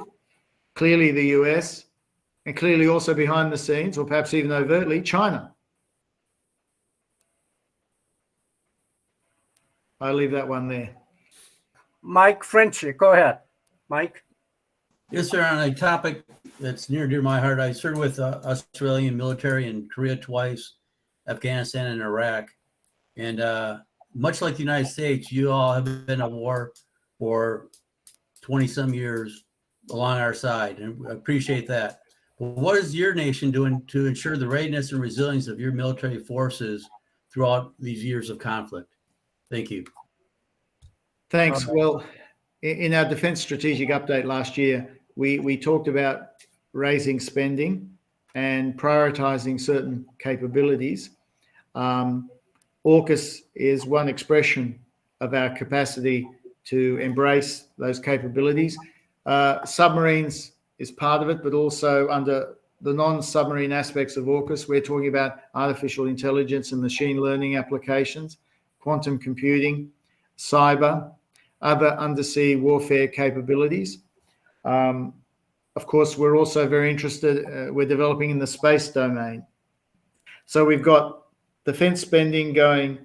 clearly the US, and clearly also behind the scenes, or perhaps even overtly, China. I'll leave that one there. Mike Frenchy, go ahead. Mike? Yes, sir. On a topic that's near and dear to my heart, I served with Australian military in Korea twice, Afghanistan and Iraq. And much like the United States, you all have been at war for 20-some years along our side, and I appreciate that. But what is your nation doing to ensure the readiness and resilience of your military forces throughout these years of conflict? Thank you. Thanks. Well, in our defense strategic update last year, we talked about raising spending and prioritizing certain capabilities. AUKUS is one expression of our capacity to embrace those capabilities. Submarines is part of it, but also under the non-submarine aspects of AUKUS, we're talking about artificial intelligence and machine learning applications, quantum computing, cyber, other undersea warfare capabilities. Of course, we're also very interested, we're developing in the space domain. So we've got defense spending going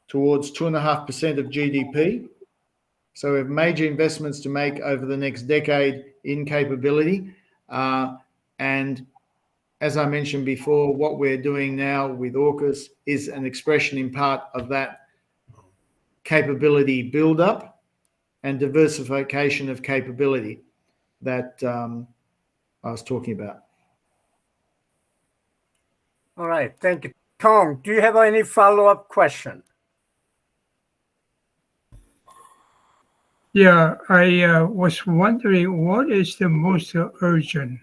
towards 2.5% of GDP. So we have major investments to make over the next decade in capability. And as I mentioned before, what we're doing now with AUKUS is an expression in part of that capability build-up and diversification of capability that I was talking about. All right, thank you. Tong, do you have any follow-up question? Yeah, I was wondering what is the most urgent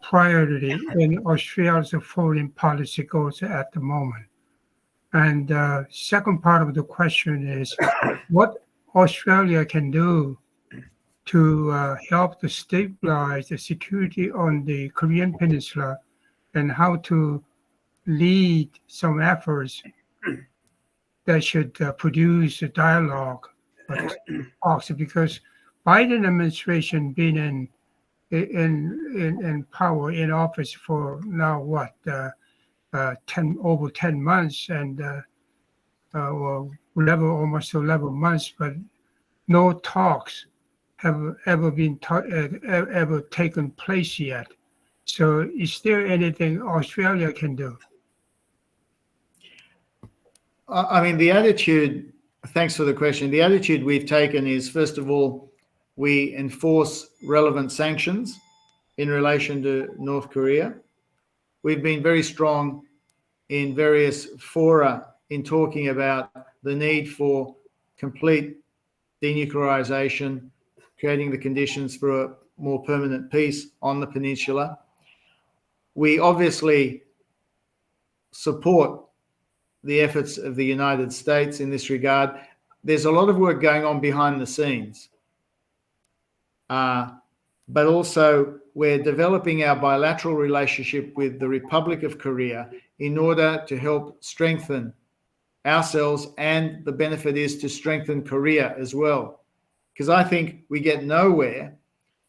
priority in Australia's foreign policy goals at the moment? And second part of the question is what Australia can do to help to stabilize the security on the Korean Peninsula, and how to lead some efforts that should produce a dialogue. Also, because Biden administration been in power, in office for now what over 10 months, and almost 11 months, but no talks have ever taken place yet. So is there anything Australia can do? I mean, the attitude, thanks for the question. The attitude we've taken is, first of all, we enforce relevant sanctions in relation to North Korea. We've been very strong in various fora in talking about the need for complete denuclearization, creating the conditions for a more permanent peace on the peninsula. We obviously support the efforts of the United States in this regard. There's a lot of work going on behind the scenes. But also we're developing our bilateral relationship with the Republic of Korea in order to help strengthen ourselves, and the benefit is to strengthen Korea as well. Because I think we get nowhere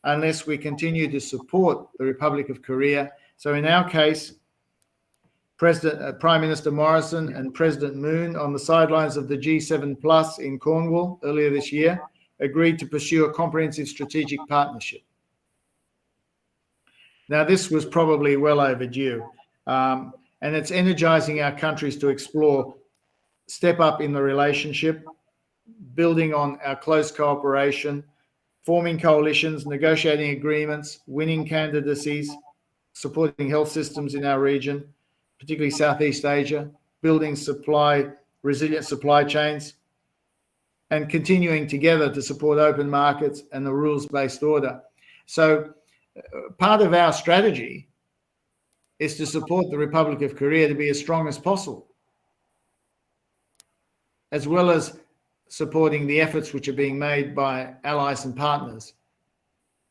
unless we continue to support the Republic of Korea. So in our case, Prime Minister Morrison and President Moon, on the sidelines of the G7 Plus in Cornwall earlier this year, agreed to pursue a comprehensive strategic partnership. Now, this was probably well overdue, and it's energizing our countries to explore step up in the relationship, building on our close cooperation, forming coalitions, negotiating agreements, winning candidacies, supporting health systems in our region, particularly Southeast Asia, building resilient supply chains, and continuing together to support open markets and the rules-based order. So part of our strategy is to support the Republic of Korea to be as strong as possible, as well as supporting the efforts which are being made by allies and partners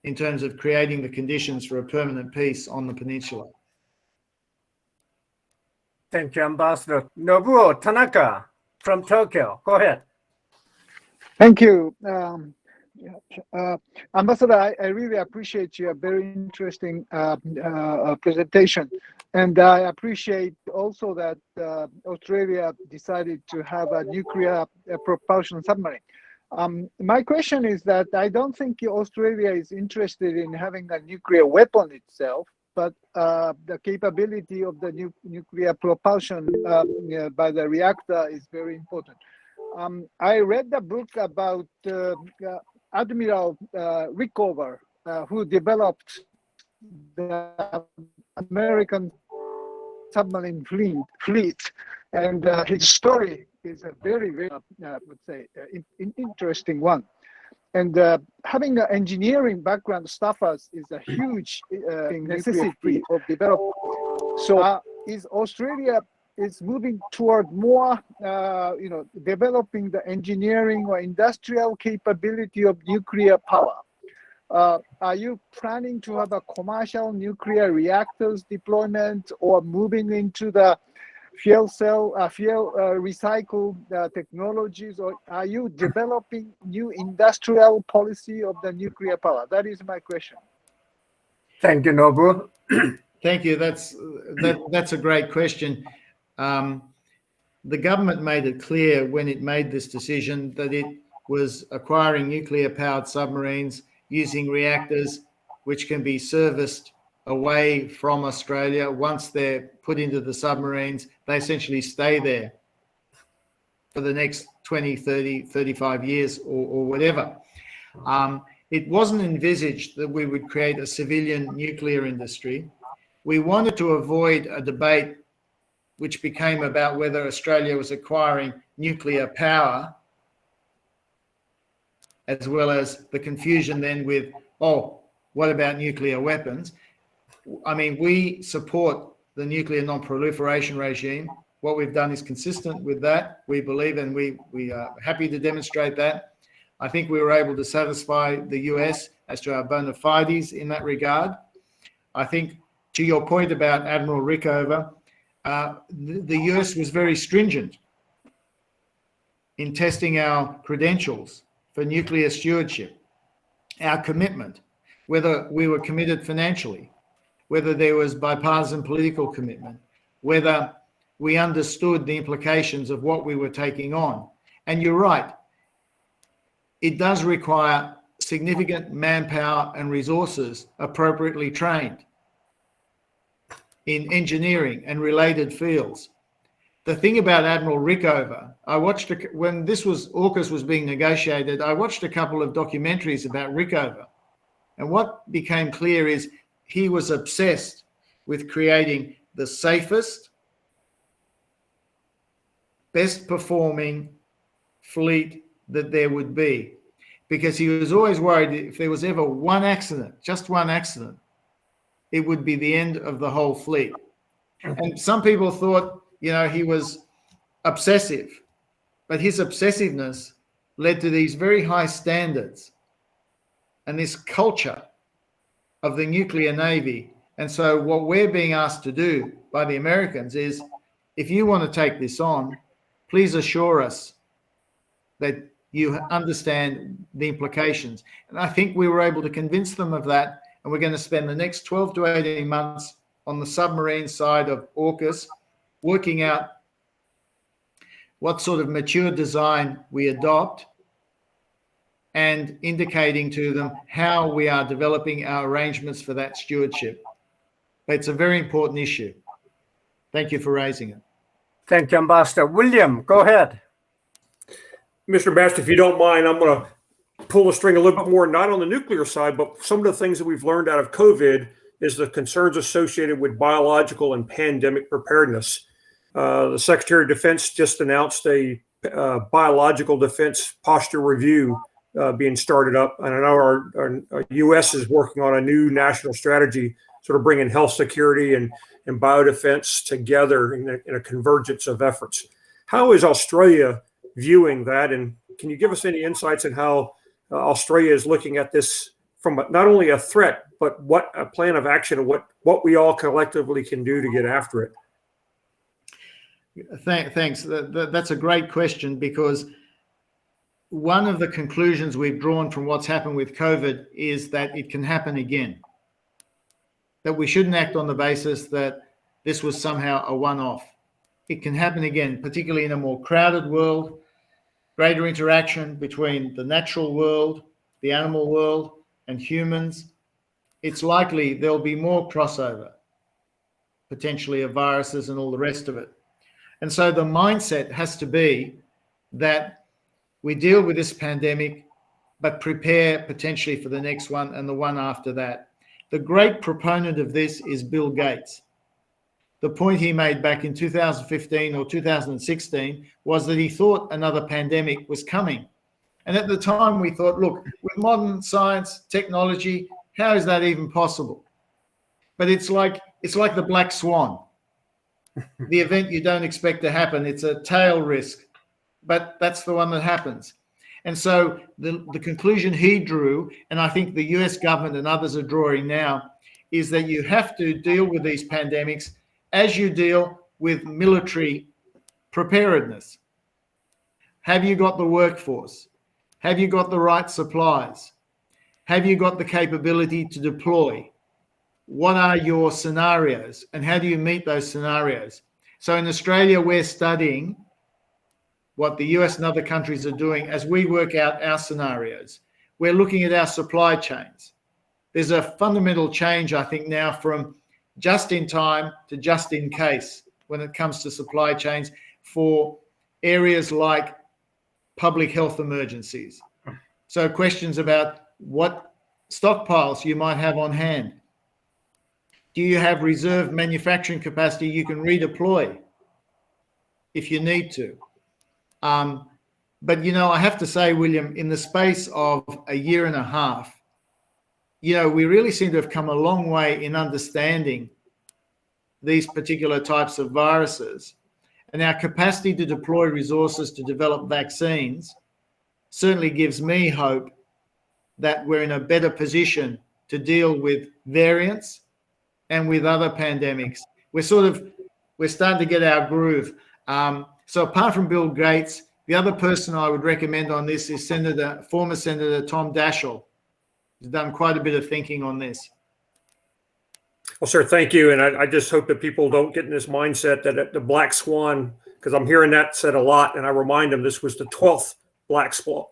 in terms of creating the conditions for a permanent peace on the peninsula. Thank you, Ambassador. Nobuo Tanaka from Tokyo. Go ahead. Thank you. Ambassador, I really appreciate your very interesting presentation. And I appreciate also that Australia decided to have a nuclear propulsion submarine. My question is that I don't think Australia is interested in having a nuclear weapon itself, but the capability of the nuclear propulsion by the reactor is very important. I read the book about Admiral Rickover, who developed the American submarine fleet, and his story is a very, very, I would say, interesting one. And having an engineering background staffers is a huge necessity of development. So is Australia is moving toward more, developing the engineering or industrial capability of nuclear power? Are you planning to have a commercial nuclear reactors deployment, or moving into the fuel recycle technologies, or are you developing new industrial policy of the nuclear power? That is my question. Thank you, Nobu. Thank you. That's a great question. The government made it clear when it made this decision that it was acquiring nuclear-powered submarines using reactors which can be serviced away from Australia. Once they're put into the submarines, they essentially stay there for the next 20, 30, 35 years or whatever. It wasn't envisaged that we would create a civilian nuclear industry. We wanted to avoid a debate which became about whether Australia was acquiring nuclear power, as well as the confusion then with, what about nuclear weapons? I mean, we support the nuclear non-proliferation regime. What we've done is consistent with that, we believe, and we are happy to demonstrate that. I think we were able to satisfy the US as to our bona fides in that regard. I think, to your point about Admiral Rickover, the US was very stringent in testing our credentials for nuclear stewardship, our commitment, whether we were committed financially, whether there was bipartisan political commitment, whether we understood the implications of what we were taking on. And you're right, it does require significant manpower and resources appropriately trained in engineering and related fields. The thing about Admiral Rickover, I watched, when AUKUS was being negotiated, I watched a couple of documentaries about Rickover. And what became clear is he was obsessed with creating the safest, best performing fleet that there would be. Because he was always worried if there was ever one accident, just one accident, it would be the end of the whole fleet. And some people thought, he was obsessive, but his obsessiveness led to these very high standards and this culture of the nuclear navy. And so what we're being asked to do by the Americans is, if you want to take this on, please assure us that you understand the implications. And I think we were able to convince them of that. And we're going to spend the next 12 to 18 months on the submarine side of AUKUS, working out what sort of mature design we adopt and indicating to them how we are developing our arrangements for that stewardship. It's a very important issue. Thank you for raising it. Thank you, Ambassador. William, go ahead. Mr. Ambassador, if you don't mind, I'm going to pull the string a little bit more, not on the nuclear side, but some of the things that we've learned out of COVID is the concerns associated with biological and pandemic preparedness. The Secretary of Defense just announced a biological defense posture review being started up. And I know our U.S. is working on a new national strategy, sort of bringing health security and biodefense together in a convergence of efforts. How is Australia viewing that? And can you give us any insights on how Australia is looking at this from not only a threat, but what a plan of action and what we all collectively can do to get after it? Thanks. That's a great question, because one of the conclusions we've drawn from what's happened with COVID is that it can happen again. That we shouldn't act on the basis that this was somehow a one-off. It can happen again, particularly in a more crowded world, greater interaction between the natural world, the animal world, and humans. It's likely there'll be more crossover, potentially, of viruses and all the rest of it. And so the mindset has to be that we deal with this pandemic, but prepare potentially for the next one and the one after that. The great proponent of this is Bill Gates. The point he made back in 2015 or 2016 was that he thought another pandemic was coming. And at the time we thought, look, with modern science, technology, how is that even possible? But it's like the black swan, the event you don't expect to happen. It's a tail risk, but that's the one that happens. And so the conclusion he drew, and I think the US government and others are drawing now, is that you have to deal with these pandemics as you deal with military preparedness. Have you got the workforce? Have you got the right supplies? Have you got the capability to deploy? What are your scenarios and how do you meet those scenarios? So in Australia, we're studying what the US and other countries are doing as we work out our scenarios. We're looking at our supply chains. There's a fundamental change, I think, now from just in time to just in case when it comes to supply chains for areas like public health emergencies. So questions about what stockpiles you might have on hand. Do you have reserve manufacturing capacity you can redeploy if you need to? But, you know, I have to say, William, in the space of a year and a half, you know, we really seem to have come a long way in understanding these particular types of viruses, and our capacity to deploy resources to develop vaccines certainly gives me hope that we're in a better position to deal with variants and with other pandemics. We're starting to get our groove. So apart from Bill Gates, the other person I would recommend on this is former Senator Tom Daschle. He's done quite a bit of thinking on this. Well, sir, thank you. And I just hope that people don't get in this mindset that the black swan, because I'm hearing that said a lot, and I remind them this was the 12th black swan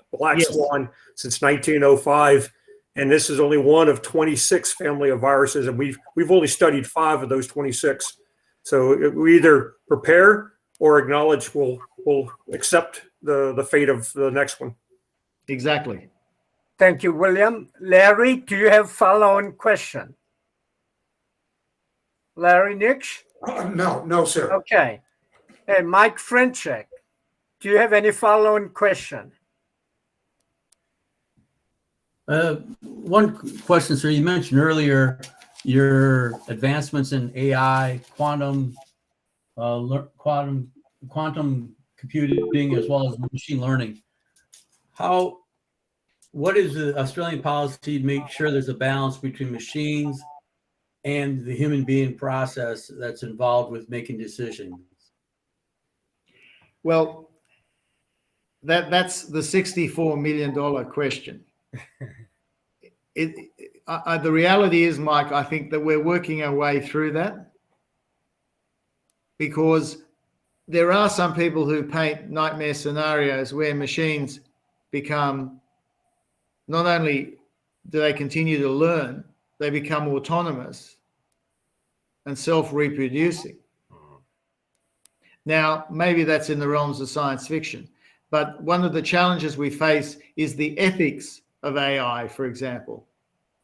since 1905. And this is only one of 26 family of viruses. And we've only studied 5 of those 26. So we either prepare or acknowledge we'll accept the fate of the next one. Exactly. Thank you, William. Larry, do you have follow-on question? Larry Nix? No, sir. Okay. And Mike Frenchek, do you have any follow-on question? One question, sir. You mentioned earlier your advancements in AI, quantum computing, as well as machine learning. What is the Australian policy to make sure there's a balance between machines and the human being process that's involved with making decisions? Well, that's the $64 million question. The reality is, Mike, I think that we're working our way through that, because there are some people who paint nightmare scenarios where machines become, not only do they continue to learn, they become autonomous and self-reproducing. Now, maybe that's in the realms of science fiction, but one of the challenges we face is the ethics of AI, for example,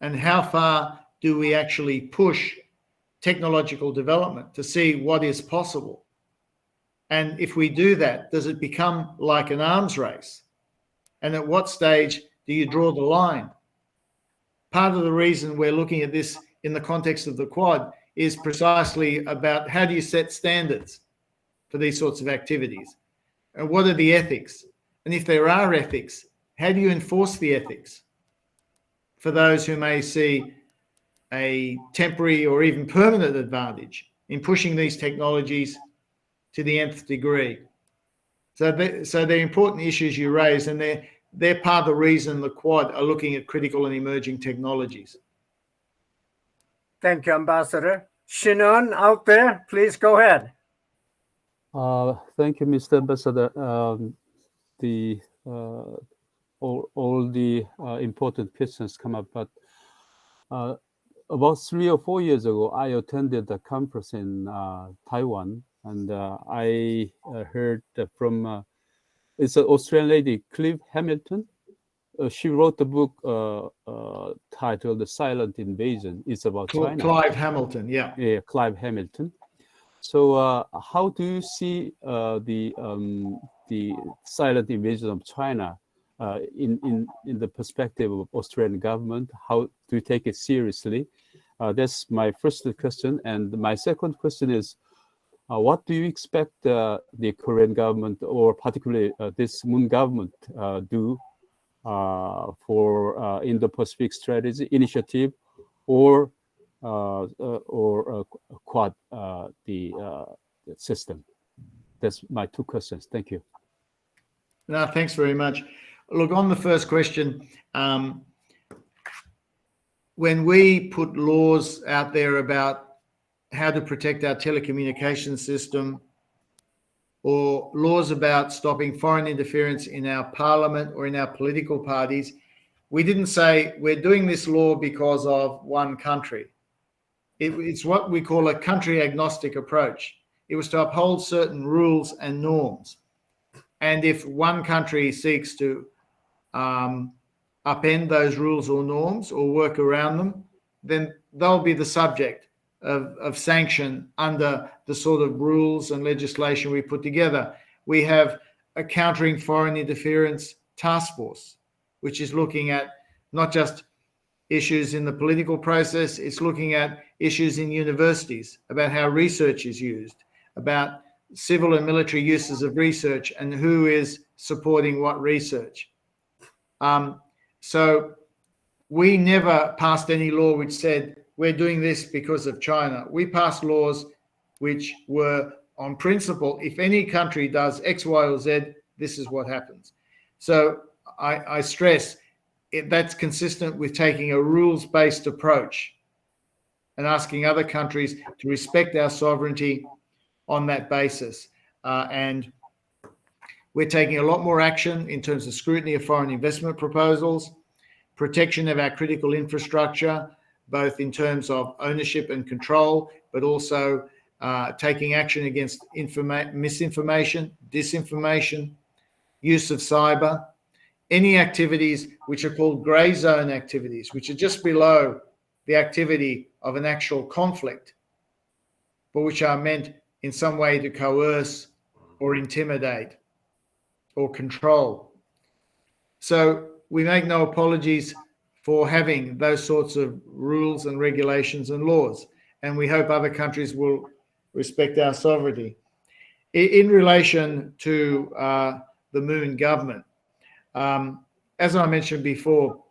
and how far do we actually push technological development to see what is possible? And if we do that, does it become like an arms race? And at what stage do you draw the line? Part of the reason we're looking at this in the context of the Quad is precisely about how do you set standards for these sorts of activities? And what are the ethics? And if there are ethics, how do you enforce the ethics for those who may see a temporary or even permanent advantage in pushing these technologies to the nth degree? So they're important issues you raise, and they're part of the reason the Quad are looking at critical and emerging technologies. Thank you, Ambassador. Shinon out there, please go ahead. Thank you, Mr. Ambassador. All the important questions come up, but about 3 or 4 years ago, I attended a conference in Taiwan, and I heard from it's an Australian lady, Clive Hamilton. She wrote a book titled "The Silent Invasion." It's about China. Clive Hamilton, yeah. Yeah, Clive Hamilton. So, how do you see the silent invasion of China in the perspective of Australian government? How do you take it seriously? That's my first question. And my second question is, what do you expect the Korean government, or particularly this Moon government, do for Indo-Pacific strategy initiative, or Quad the system? That's my two questions. Thank you. No, thanks very much. Look, on the first question, when we put laws out there about how to protect our telecommunications system, or laws about stopping foreign interference in our parliament or in our political parties, we didn't say we're doing this law because of one country. It's what we call a country agnostic approach. It was to uphold certain rules and norms. And if one country seeks to upend those rules or norms or work around them, then they'll be the subject of sanction under the sort of rules and legislation we put together. We have a countering foreign interference task force, which is looking at not just issues in the political process, it's looking at issues in universities about how research is used, about civil and military uses of research and who is supporting what research. So we never passed any law which said we're doing this because of China. We passed laws which were on principle, if any country does X, Y, or Z, this is what happens. So I stress that's consistent with taking a rules-based approach and asking other countries to respect our sovereignty on that basis. And we're taking a lot more action in terms of scrutiny of foreign investment proposals, protection of our critical infrastructure, both in terms of ownership and control, but also taking action against misinformation, disinformation, use of cyber, any activities which are called grey zone activities, which are just below the activity of an actual conflict, but which are meant in some way to coerce or intimidate or control. So we make no apologies for having those sorts of rules and regulations and laws, and we hope other countries will respect our sovereignty. In relation to the Moon government, as I mentioned before,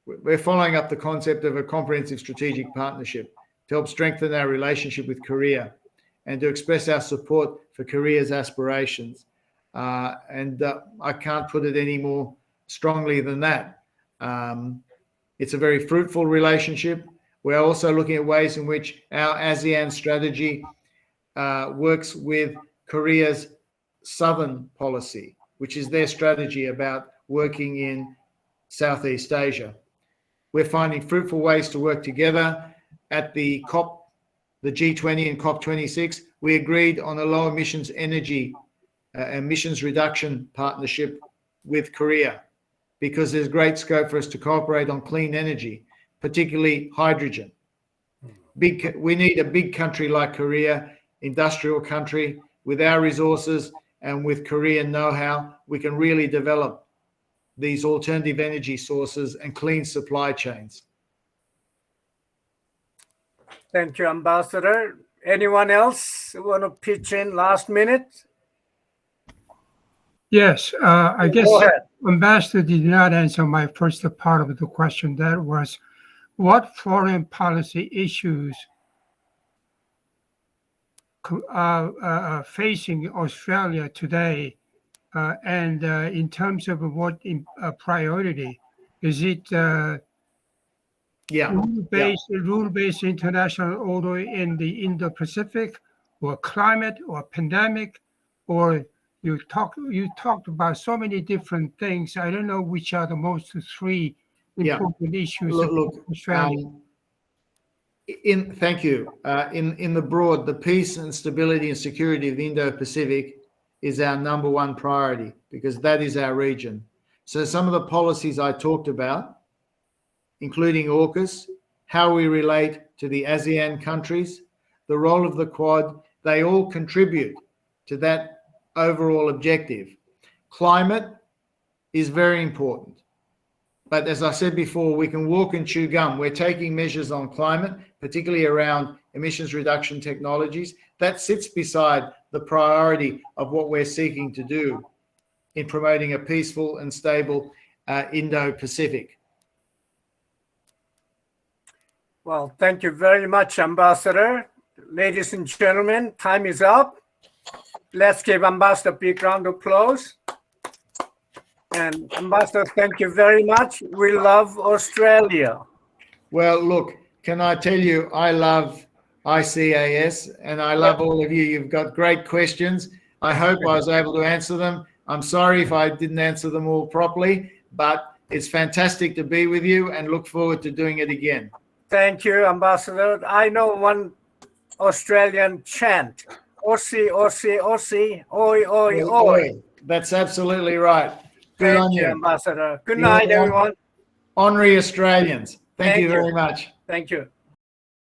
we're following up the concept of a comprehensive strategic partnership to help strengthen our relationship with Korea and to express our support for Korea's aspirations. I can't put it any more strongly than that. It's a very fruitful relationship. We're also looking at ways in which our ASEAN strategy works with Korea's Southern policy, which is their strategy about working in Southeast Asia. We're finding fruitful ways to work together. At the G20 and COP26, we agreed on a low emissions energy emissions reduction partnership with Korea, because there's great scope for us to cooperate on clean energy, particularly hydrogen. We need a big country like Korea, industrial country, with our resources and with Korean know-how. We can really develop these alternative energy sources and clean supply chains. Thank you, Ambassador. Anyone else want to pitch in last minute? Yes, I guess Go ahead. Ambassador did not answer my first part of the question. That was, what foreign policy issues are facing Australia today, and in terms of what priority? Is it rule-based international order in the Indo-Pacific, or climate, or pandemic, or you talked about so many different things. I don't know which are the most three important issues of Australia. Thank you. In the broad, the peace and stability and security of the Indo-Pacific is our number one priority, because that is our region. So some of the policies I talked about, including AUKUS, how we relate to the ASEAN countries, the role of the Quad, they all contribute to that overall objective. Climate is very important. But as I said before, we can walk and chew gum. We're taking measures on climate, particularly around emissions reduction technologies. That sits beside the priority of what we're seeking to do in promoting a peaceful and stable Indo-Pacific. Well, thank you very much, Ambassador. Ladies and gentlemen, time is up. Let's give Ambassador a big round of applause. And Ambassador, thank you very much. We love Australia. Well, look, can I tell you, I love ICAS and I love all of you. You've got great questions. I hope I was able to answer them. I'm sorry if I didn't answer them all properly, but it's fantastic to be with you and look forward to doing it again. Thank you, Ambassador. I know one Australian chant, Aussie, Aussie, Aussie, oi, oi, oi. That's absolutely right. Good on you, Ambassador. Good night, everyone. Honorary Australians. Thank you very much. Thank you.